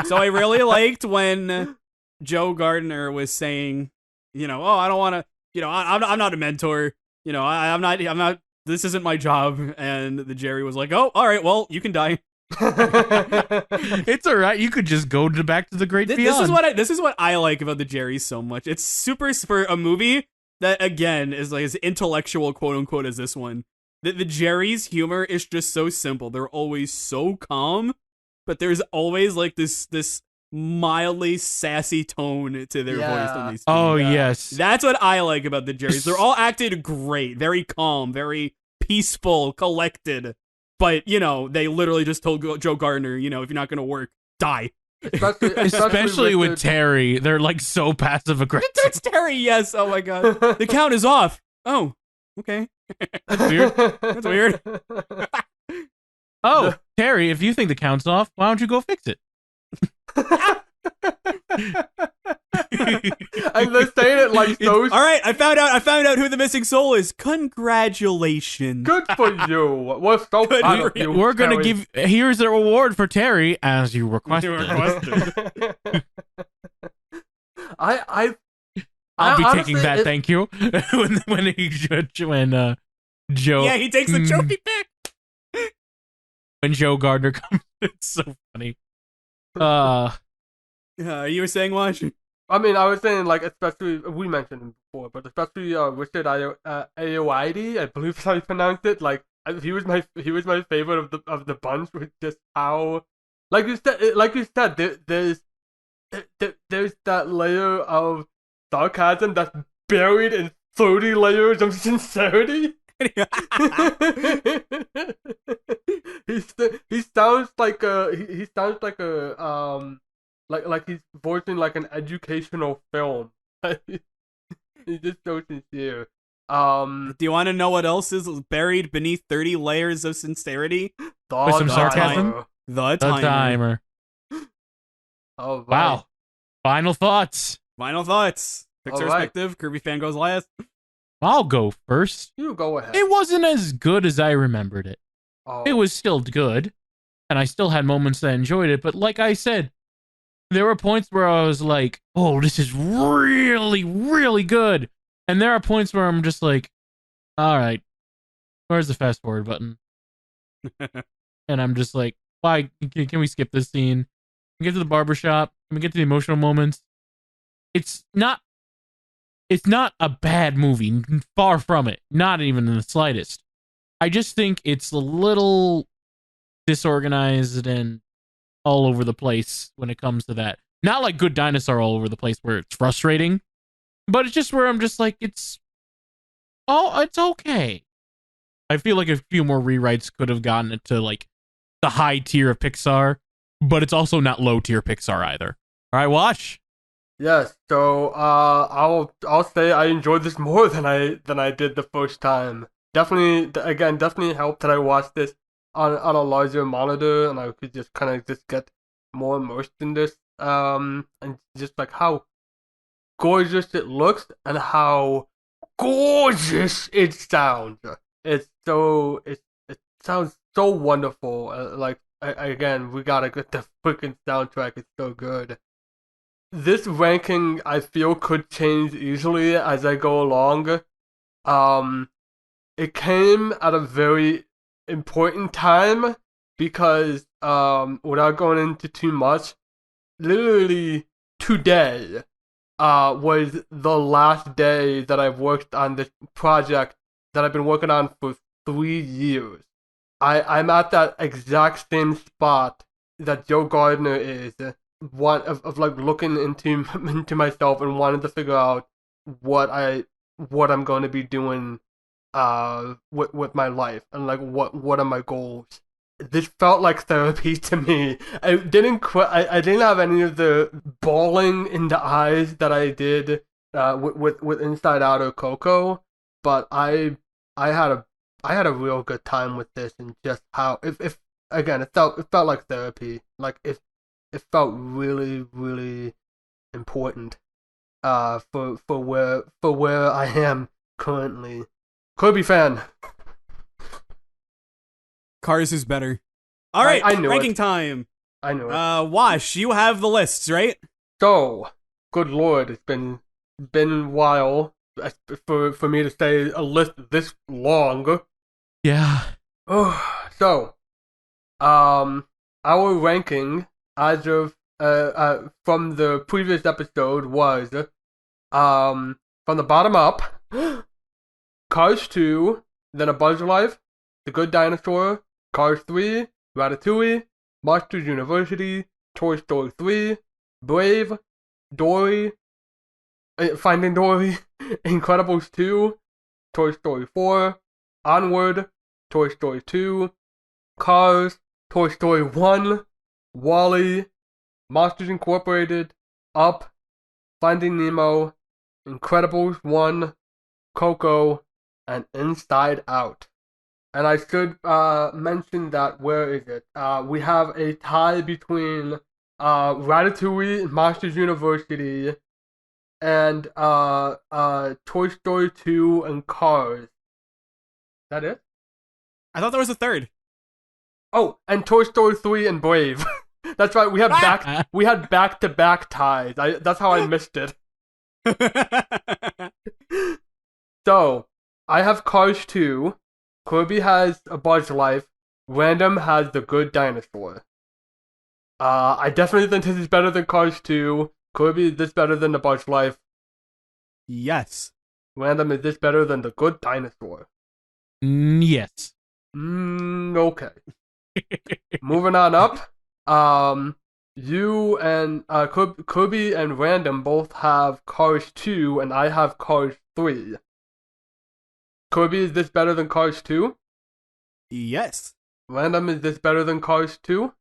So I really liked when Joe Gardner was saying, you know, I don't want to, you know, I'm not a mentor, you know, I'm not. This isn't my job. And the Jerry was like, oh, all right, well, you can die. It's all right. You could just go back to the great beyond. This is what I like about the Jerry's so much. It's super for a movie that again is like as intellectual quote unquote as this one. The Jerry's humor is just so simple. They're always so calm, but there's always like this mildly sassy tone to their voice when they speak. Oh yes, that's what I like about the Jerry's. They're all acted great, very calm, very peaceful, collected. But, you know, they literally just told Joe Gardner, you know, if you're not going to work, die. Especially with Terry. They're, like, so passive-aggressive. That's Terry, yes. Oh, my God. The count is off. Oh, okay. That's weird. That's weird. Oh, Terry, if you think the count's off, why don't you go fix it? And they're saying it like so. All right, I found out who the missing soul is. Congratulations. Good for you. We're so proud of you. We're gonna give. Here's a reward for Terry, as you requested. I'll be taking that. Thank you. when Joe. Yeah, he takes the trophy back. When Joe Gardner comes, it's so funny. You were saying, Wash? I mean, I was saying, like, especially, we mentioned him before, but especially Richard Ayoade, I believe that's how you pronounce it. Like, he was my favorite of the bunch, with just how, like you said, there's that layer of sarcasm that's buried in 30 layers of sincerity. He sounds like he sounds like he's voicing like an educational film. He's just so sincere. Do you want to know what else is buried beneath 30 layers of sincerity? With some sarcasm? The timer. Oh, right. Wow. Final thoughts. Pixarspective. Kirbyfan goes last. I'll go first. You go ahead. It wasn't as good as I remembered it. Oh. It was still good, and I still had moments that I enjoyed it, but like I said, there were points where I was like, oh, this is really, really good. And there are points where I'm just like, all right, where's the fast forward button? And I'm just like, why? Can we skip this scene? Can we get to the barbershop? Can we get to the emotional moments? It's not a bad movie. Far from it. Not even in the slightest. I just think it's a little disorganized and all over the place when it comes to that. Not like Good Dinosaur all over the place where it's frustrating, but it's just where I'm just like, it's okay. I feel like a few more rewrites could have gotten it to like the high tier of Pixar, but it's also not low tier Pixar either. All right, Wash. Yes, so I'll say I enjoyed this more than I did the first time. Definitely helped that I watched this on a larger monitor and I could just kind of just get more immersed in this and just like how gorgeous it looks and how gorgeous it sounds. It sounds so wonderful. Again, we gotta get the freaking soundtrack. It's so good. This ranking, I feel, could change easily as I go along. It came at a very important time because, without going into too much, literally today, was the last day that I've worked on this project that I've been working on for 3 years. I'm at that exact same spot that Joe Gardner is. One of like looking into myself and wanting to figure out what I'm going to be doing with my life and like what are my goals. This felt like therapy to me. I didn't have any of the bawling in the eyes that I did with Inside Out or Coco, but I had a real good time with this and just how if again it felt like therapy. Like it felt really, really important for where I am currently. Kirbyfan. Cars is better. All right, I knew ranking it. time. I knew it. Wash, you have the lists, right? So, good lord, it's been a while for me to say a list this long. Yeah. Oh, so, our ranking as of from the previous episode was from the bottom up, Cars 2, then A Bug's Life, The Good Dinosaur, Cars 3, Ratatouille, Monsters University, Toy Story 3, Brave, Dory, Finding Dory, Incredibles 2, Toy Story 4, Onward, Toy Story 2, Cars, Toy Story 1, WALL-E, Monsters Incorporated, Up, Finding Nemo, Incredibles 1, Coco, and Inside Out. And I should mention that, where is it? We have a tie between Ratatouille, Monsters University, and Toy Story 2 and Cars. Is that it? I thought there was a third. Oh, and Toy Story 3 and Brave. That's right. We had back-to-back ties. That's how I missed it. So, I have Cars 2. Kirby has A Bug's Life. Random has The Good Dinosaur. I definitely think this is better than Cars 2. Kirby, is this better than A Bug's Life? Yes. Random, is this better than The Good Dinosaur? Yes. Okay. Moving on up. You and Kirby and Random both have Cars 2, and I have Cars 3. Kirby, is this better than Cars 2? Yes. Random, is this better than Cars 2?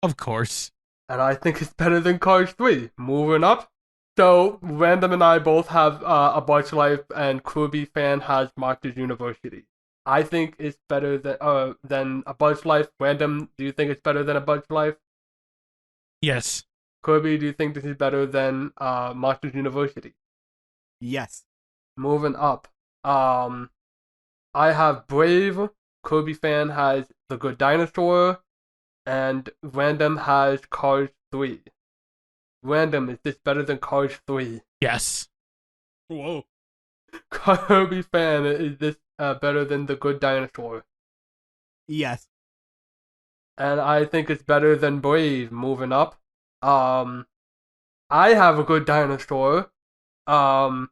Of course. And I think it's better than Cars 3. Moving up. So, Random and I both have A Bug's Life, and Kirbyfan has Monsters University. I think it's better than A Bug's Life. Random, do you think it's better than A Bug's Life? Yes. Kirby, do you think this is better than Monsters University? Yes. Moving up. I have Brave. Kirbyfan has The Good Dinosaur, and Random has Cars 3. Random, is this better than Cars 3? Yes. Whoa. Kirbyfan, is this better than The Good Dinosaur? Yes. And I think it's better than Brave. Moving up. I have A Good Dinosaur. Kirbyfan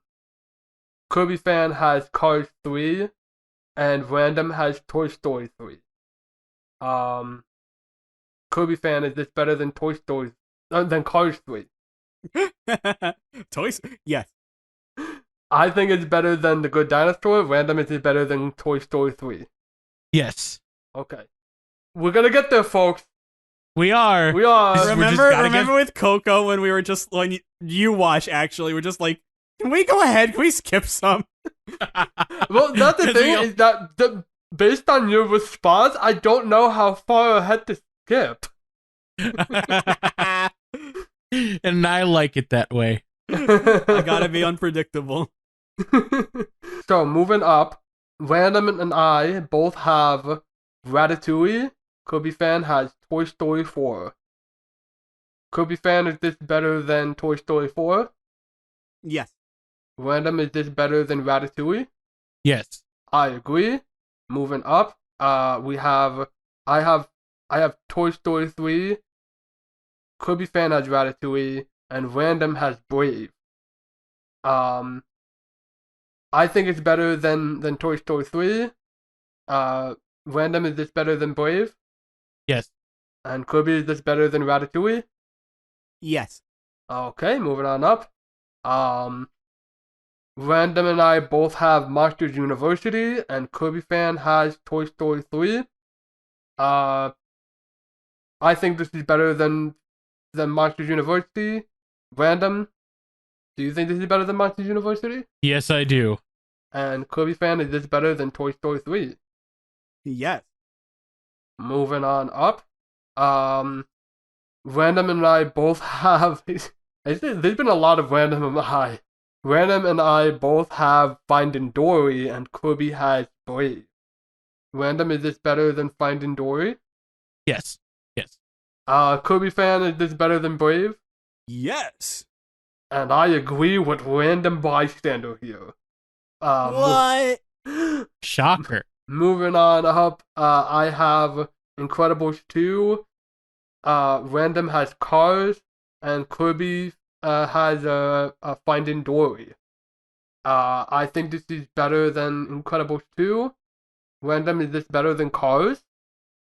has Cars 3, and Random has Toy Story 3. Kirbyfan, is this better than Toy Story than Cars 3? Toys? Yes. I think it's better than The Good Dinosaur. Random, is it better than Toy Story 3? Yes. Okay. We're gonna get there, folks. We are. Remember with Coco when we were just, when you watch, actually, we're just like, can we go ahead? Can we skip some? Well, that's the thing, is that based on your response, I don't know how far ahead to skip. And I like it that way. I gotta be unpredictable. So, moving up, Random and I both have Ratatouille. Kirbyfan has Toy Story 4. Kirbyfan, is this better than Toy Story 4? Yes. Random, is this better than Ratatouille? Yes. I agree. Moving up, I have Toy Story 3. Kirbyfan has Ratatouille, and Random has Brave. I think it's better than Toy Story 3. Random, is this better than Brave? Yes. And Kirby, is this better than Ratatouille? Yes. Okay, moving on up. Random and I both have Monsters University, and Kirbyfan has Toy Story 3. I think this is better than Monsters University. Random, do you think this is better than Monsters University? Yes, I do. And Kirbyfan, is this better than Toy Story 3? Yes. Moving on up. Random and I both have... There's been a lot of Random and I. Random and I both have Finding Dory, and Kirby has Brave. Random, is this better than Finding Dory? Yes. Yes. Kirbyfan, is this better than Brave? Yes. And I agree with Random Bystander here. What? Shocker. Moving on up, I have Incredibles 2. Random has Cars, and Kirby has Finding Dory. I think this is better than Incredibles 2. Random, is this better than Cars?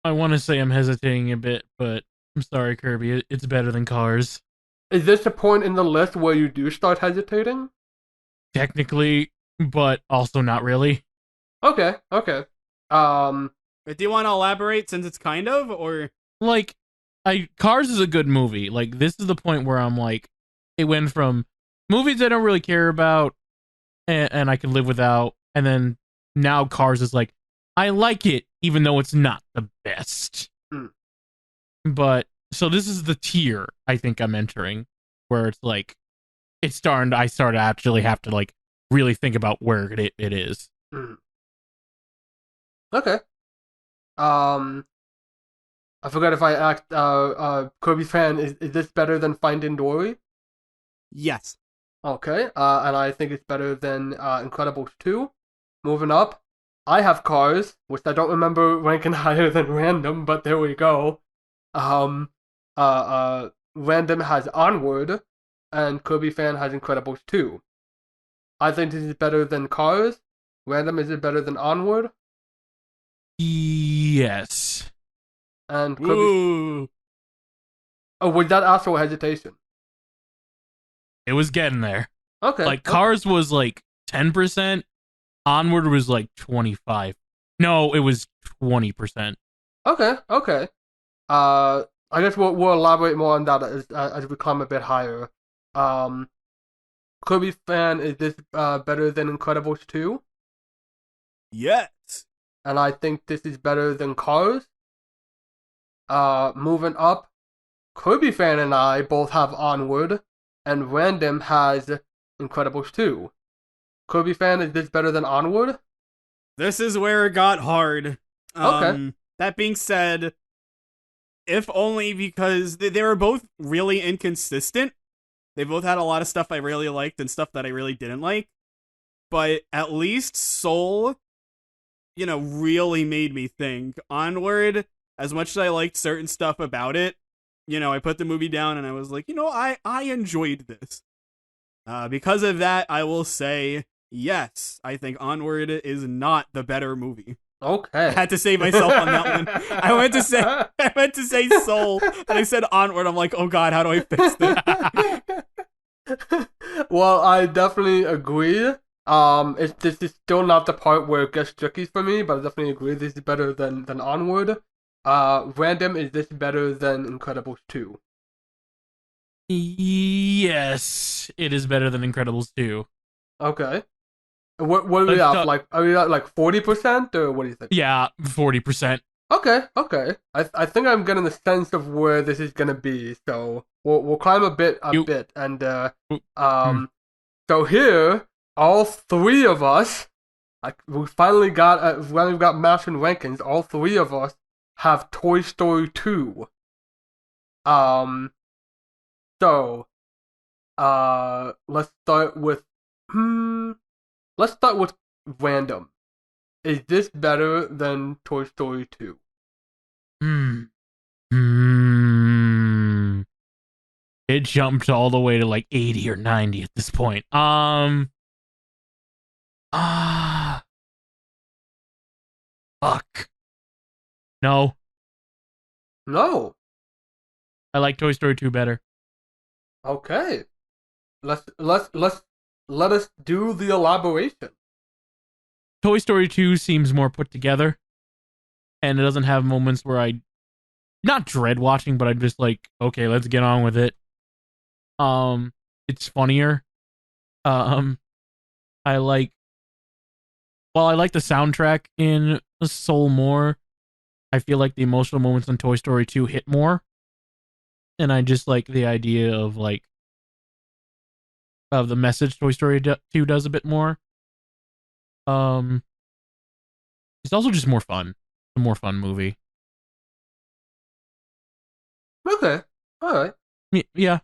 I want to say I'm hesitating a bit, but I'm sorry, Kirby. It's better than Cars. Is this a point in the list where you do start hesitating? Technically, but also not really. Okay. Do you want to elaborate, since it's kind of, or? Like, Cars is a good movie. Like, this is the point where I'm like, it went from movies I don't really care about and I can live without, and then now Cars is like, I like it, even though it's not the best. But, so this is the tier I think I'm entering, where it's like, I start to actually have to, like, really think about where it is. Okay. I forgot if I asked Kirbyfan, is this better than Finding Dory? Yes. Okay, and I think it's better than Incredibles 2. Moving up, I have Cars, which I don't remember ranking higher than Random, but there we go. Random has Onward, and Kirbyfan has Incredibles 2. I think this is better than Cars. Random, is it better than Onward? Yes. And Kirby... Ooh. Oh, was that also a hesitation? It was getting there. Okay. Like, Cars was like 10%. Onward was like 25. No, it was 20%. Okay. I guess we'll elaborate more on that as we climb a bit higher. Kirbyfan, is this better than Incredibles 2? Yes. And I think this is better than Cars. Moving up, Kirbyfan and I both have Onward, and Random has Incredibles 2. Kirbyfan, is this better than Onward? This is where it got hard. Okay. That being said, if only because they were both really inconsistent. They both had a lot of stuff I really liked and stuff that I really didn't like. But at least Soul, really made me think. Onward, as much as I liked certain stuff about it, I put the movie down and I was like, I enjoyed this. Because of that, I will say, yes, I think Onward is not the better movie. Okay. I had to save myself on that one. I went to say Soul, and I said Onward. I'm like, oh god, how do I fix this? Well, I definitely agree. This is still not the part where it gets tricky for me, but I definitely agree this is better than Onward. Random, is this better than Incredibles 2? Yes, it is better than Incredibles 2. Okay. What are we at? Are we at 40%, or what do you think? Yeah, 40%. Okay. I think I'm getting the sense of where this is gonna be, so we'll climb a bit, and so here, all three of us, we've got maps and rankings. All three of us have Toy Story 2. So, let's start with Random. Is this better than Toy Story 2? It jumped all the way to 80 or 90 at this point. Fuck. No. I like Toy Story 2 better. Okay. Let us do the elaboration. Toy Story 2 seems more put together, and it doesn't have moments where I not dread watching, but I'm just like, okay, let's get on with it. It's funnier. I like the soundtrack in Soul more, I feel like the emotional moments in Toy Story 2 hit more. And I just like the idea of the message Toy Story 2 does a bit more. It's also just more fun. A more fun movie. Okay. All right. Yeah.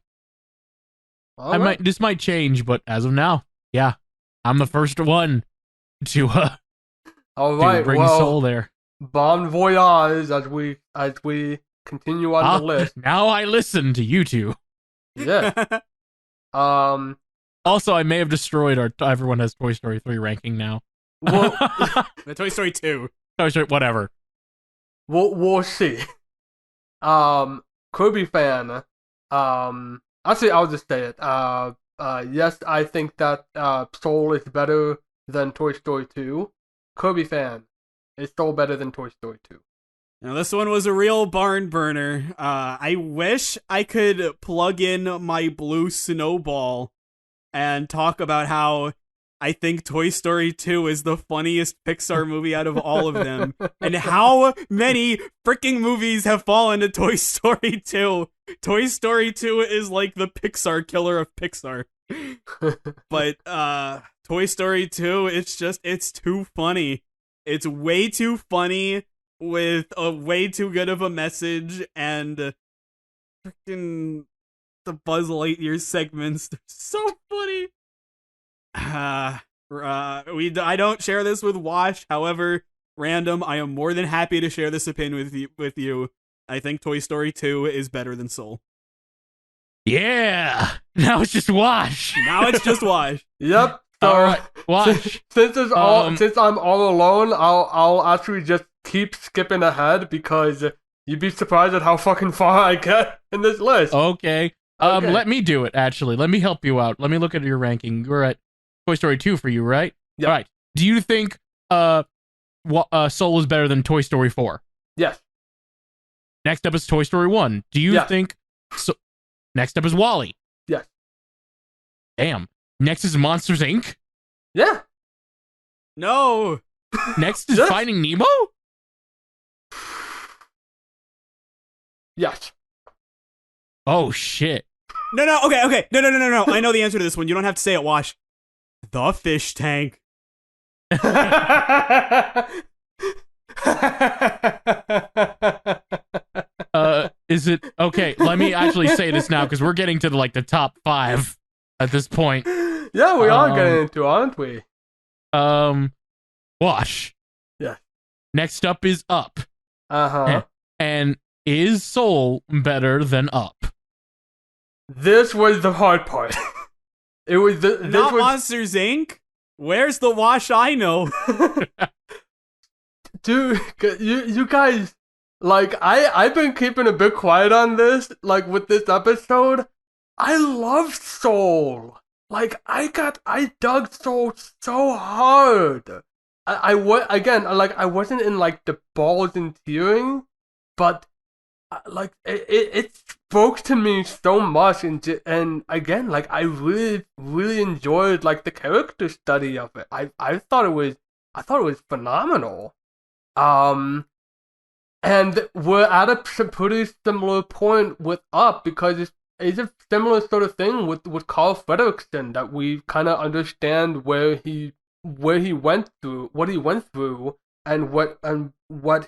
This might change, but as of now, yeah, I'm the first one to all right, to bring Soul there. Bon voyage as we continue on the list. Now I listen to you two. Yeah. Also, I may have destroyed our everyone has Toy Story 3 ranking now. Well, the Toy Story 2. Toy Story, whatever. We'll see. Kirbyfan. Actually, I'll just say it. Yes, I think that Soul is better than Toy Story 2. Kirbyfan, is Soul better than Toy Story 2? Now, this one was a real barn burner. I wish I could plug in my blue snowball and talk about how I think Toy Story 2 is the funniest Pixar movie out of all of them, and how many freaking movies have fallen to Toy Story 2. Toy Story 2 is like the Pixar killer of Pixar. But Toy Story 2, it's too funny. It's way too funny with a way too good of a message, and freaking the Buzz Lightyear segments, they're so funny. I don't share this with Wash. However, Random, I am more than happy to share this opinion with you. I think Toy Story 2 is better than Soul. Yeah. Now it's just Wash. Yep. So, all right. Wash. Since I'm all alone, I'll actually just keep skipping ahead because you'd be surprised at how fucking far I get in this list. Okay. Let me do it. Actually, let me help you out. Let me look at your ranking. You're at Toy Story 2 for you, right? Yep. All right. Do you think Soul is better than Toy Story 4? Yes. Next up is Toy Story 1. Do you think so? Next up is WALL-E. Yes. Damn. Next is Monsters Inc. Yeah. No. Next is Finding Nemo. Yes. Oh shit. No. Okay. No. I know the answer to this one. You don't have to say it, Wash. The Fish Tank. Is it okay? Let me actually say this now because we're getting to the top 5 at this point. Yeah, we are getting into, aren't we? Wash. Yeah. Next up is Up. And is Soul better than Up? This was the hard part. It was not Monsters Inc. Where's the Wash I know? Dude, you guys, like, I've been keeping a bit quiet on this, like, with this episode. I love Soul. Like, I dug Soul so hard. I wasn't in, like, the balls and tearing, but, like, it spoke to me so much, and again, like, I really, really enjoyed, like, the character study of it. I thought it was phenomenal. And we're at a pretty similar point with Up because it's a similar sort of thing with Carl Fredricksen, that we kind of understand where he went through, what he went through, and what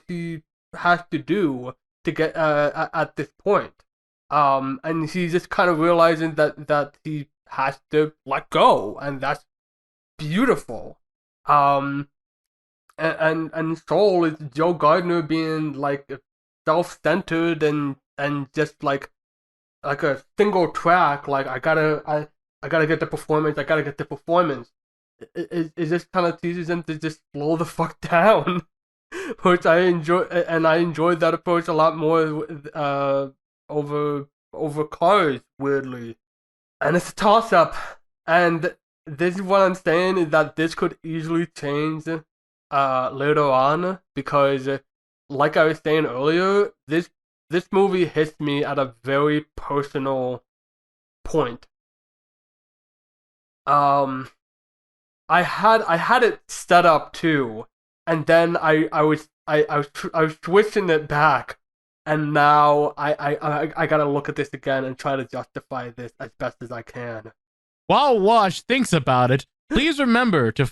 he has to do to get at this point. And he's just kind of realizing that he has to let go, and that's beautiful. And Soul is Joe Gardner being like self-centered and just like a single track. Like I gotta get the performance. It just kind of teaches him to just slow the fuck down, which I enjoy, and I enjoyed that approach a lot more over Cars, weirdly. And it's a toss-up, and this is what I'm saying, is that this could easily change later on, because like I was saying earlier, this movie hits me at a very personal point. I had it set up too, and then I was switching it back, and now I gotta look at this again and try to justify this as best as I can. While Wash thinks about it, please remember to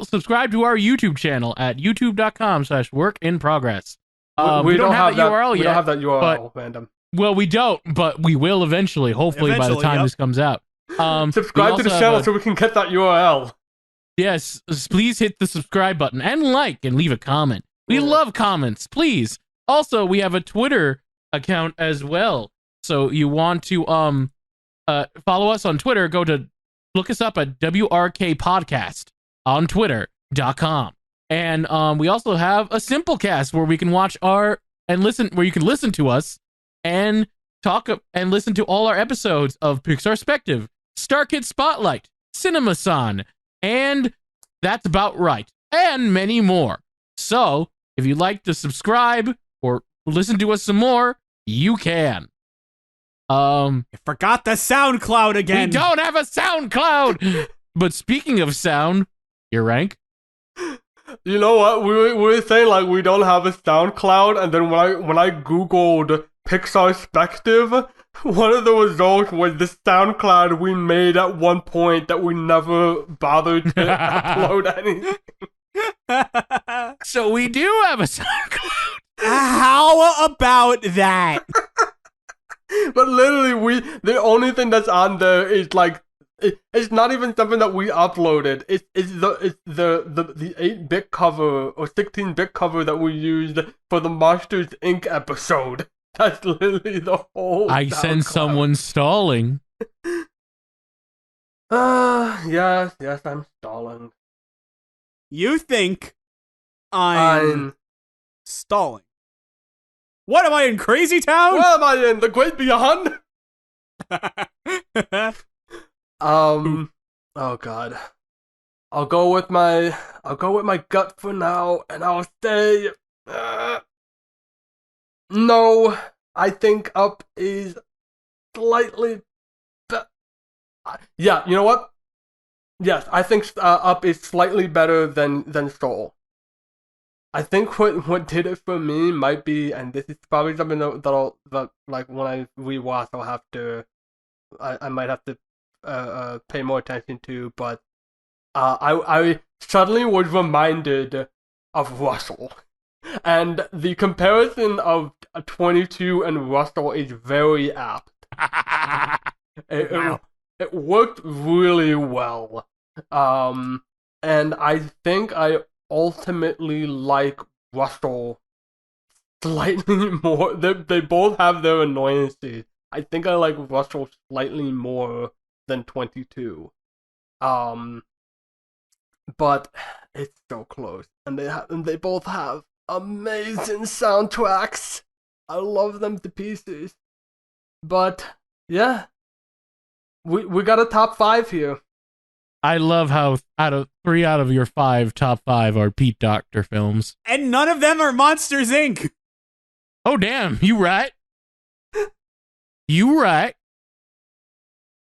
subscribe to our YouTube channel at youtube.com/workinprogress. We don't have that URL yet. We don't have that URL, Random. Well, we don't, but we will eventually, hopefully by the time this comes out. Subscribe to the channel so we can get that URL. Yes, please hit the subscribe button and like and leave a comment. We love comments, please. Also, we have a Twitter account as well. So you want to follow us on Twitter, look us up at WRK Podcast on twitter.com. And we also have a Simplecast where we can watch where you can listen to us and talk and listen to all our episodes of Pixarspective, Star Kid Spotlight, CinemaSon, and That's About Right, and many more. So, if you'd like to subscribe or listen to us some more, you can. I forgot the SoundCloud again. We don't have a SoundCloud. But speaking of sound, your rank. You know what? We were saying like we don't have a SoundCloud, and then when I googled Pixarspective, one of the results was the SoundCloud we made at one point that we never bothered to upload anything. So we do have a SoundCloud. How about that? But literally, the only thing that's on there is like it's not even something that we uploaded. It's the 8-bit cover or 16-bit cover that we used for the Monsters Inc. episode. That's literally the whole. I sense someone stalling. Yes, I'm stalling. You think I'm stalling? What am I in Crazy Town? What am I in the Great Beyond? Oh God. I'll go with my gut for now, and I'll say no. I think Up is slightly. Yeah, you know what? Yes, I think Up is slightly better than Soul. I think what did it for me might be, and this is probably something that like when I rewatch, I'll have to, I might have to pay more attention to, but I suddenly was reminded of Russell, and the comparison of 22 and Russell is very apt. It worked really well, and I think I ultimately like Russell slightly more. They both have their annoyances. I think I like Russell slightly more than 22. But it's so close, and they both have amazing soundtracks. I love them to pieces. But yeah, we got a top 5 here. I love how 3 out of your 5 top 5 are Pete Docter films. And none of them are Monsters, Inc. Oh, damn. You right. You right.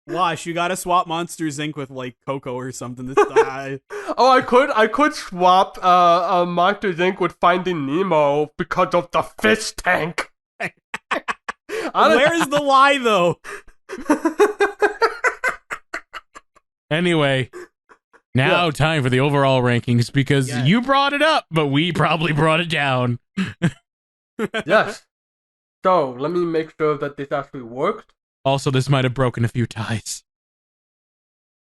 Wash, you gotta swap Monsters, Inc. with, like, Coco or something this time. Oh, I could swap Monsters, Inc. with Finding Nemo because of the fish tank. Where's the lie, though? Anyway, now time for the overall rankings, because you brought it up, but we probably brought it down. Yes. So, let me make sure that this actually worked. Also, this might have broken a few ties.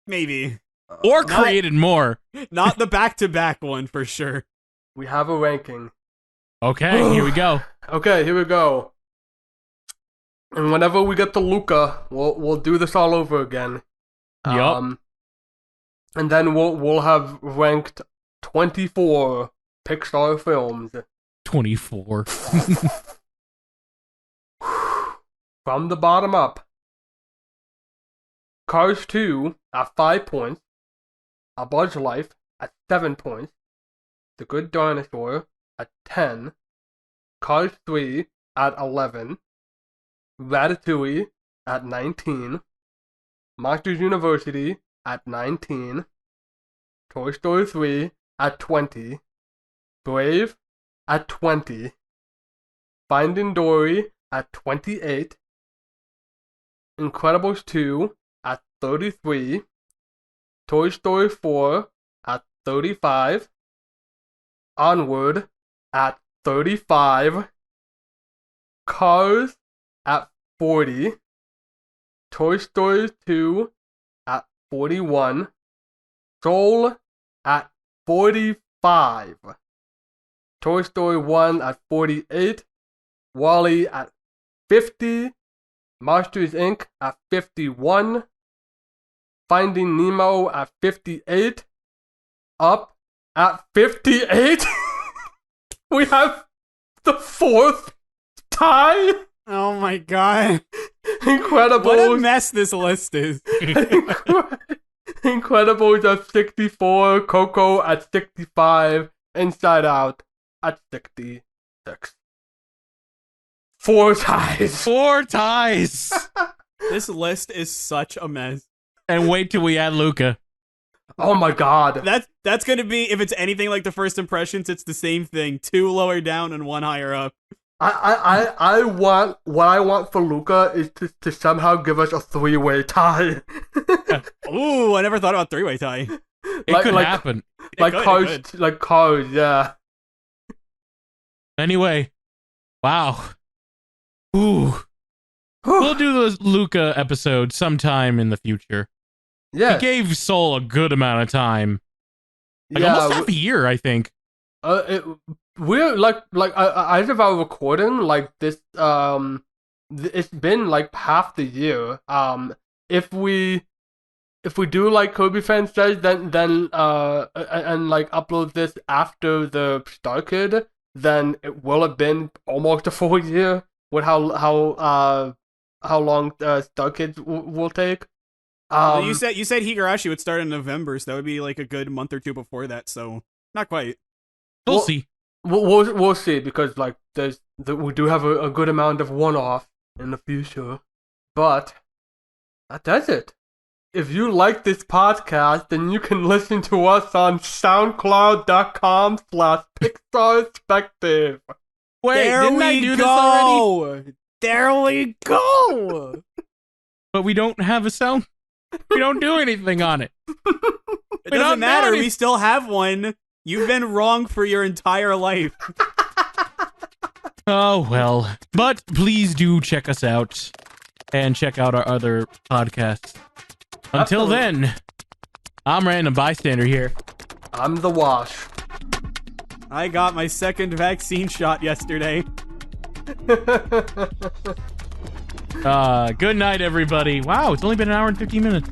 Maybe. Or created more. Not the back-to-back one, for sure. We have a ranking. Okay, here we go. Okay, here we go. And whenever we get to Luca, we'll do this all over again. Yup. And then we'll have ranked 24 Pixar films. 24. From the bottom up. Cars 2 at 5 points. A Bug's Life at 7 points. The Good Dinosaur at 10. Cars 3 at 11. Ratatouille at 19. Monsters University at 19. Toy Story 3 at 20. Brave at 20. Finding Dory at 28. Incredibles 2 at 33. Toy Story 4 at 35. Onward at 35. Cars at 40. Toy Story 2 at 41. Soul at 45. Toy Story 1 at 48. WALL-E at 50. Monsters Inc. at 51. Finding Nemo at 58. Up at 58. We have the 4th tie. Oh my god. Incredible. What a mess this list is. Incredibles at 64. Coco at 65. Inside Out at 66. 4 ties. 4 ties. This list is such a mess. And wait till we add Luca. Oh my god. That's gonna be, if it's anything like the first impressions, it's the same thing. 2 lower down and 1 higher up. I want, what I want for Luca is to somehow give us a 3-way tie. Ooh, I never thought about 3-way tie. It could happen. Like cars, yeah. Anyway, wow. Ooh. We'll do the Luca episode sometime in the future. Yeah. We gave Soul a good amount of time. Almost half a year, I think. We're like as of our recording, like this, it's been like half the year. If we do like Kirbyfan says, then and like upload this after the Star Kid, then it will have been almost a full year with how long Star Kids will take. Well, you said Higurashi would start in November, so that would be like a good month or two before that. So not quite. We'll see. We'll see, because like we do have a good amount of one-off in the future, but that does it. If you like this podcast, then you can listen to us on SoundCloud.com/Pixarspective. Wait, didn't I do this already? There we go. But we don't have a sound. We don't do anything on it. It doesn't matter. We still have one. You've been wrong for your entire life. Oh, well. But please do check us out and check out our other podcasts. Until then, I'm Random Bystander here. I'm the Wash. I got my second vaccine shot yesterday. Good night, everybody. Wow, it's only been an hour and 15 minutes.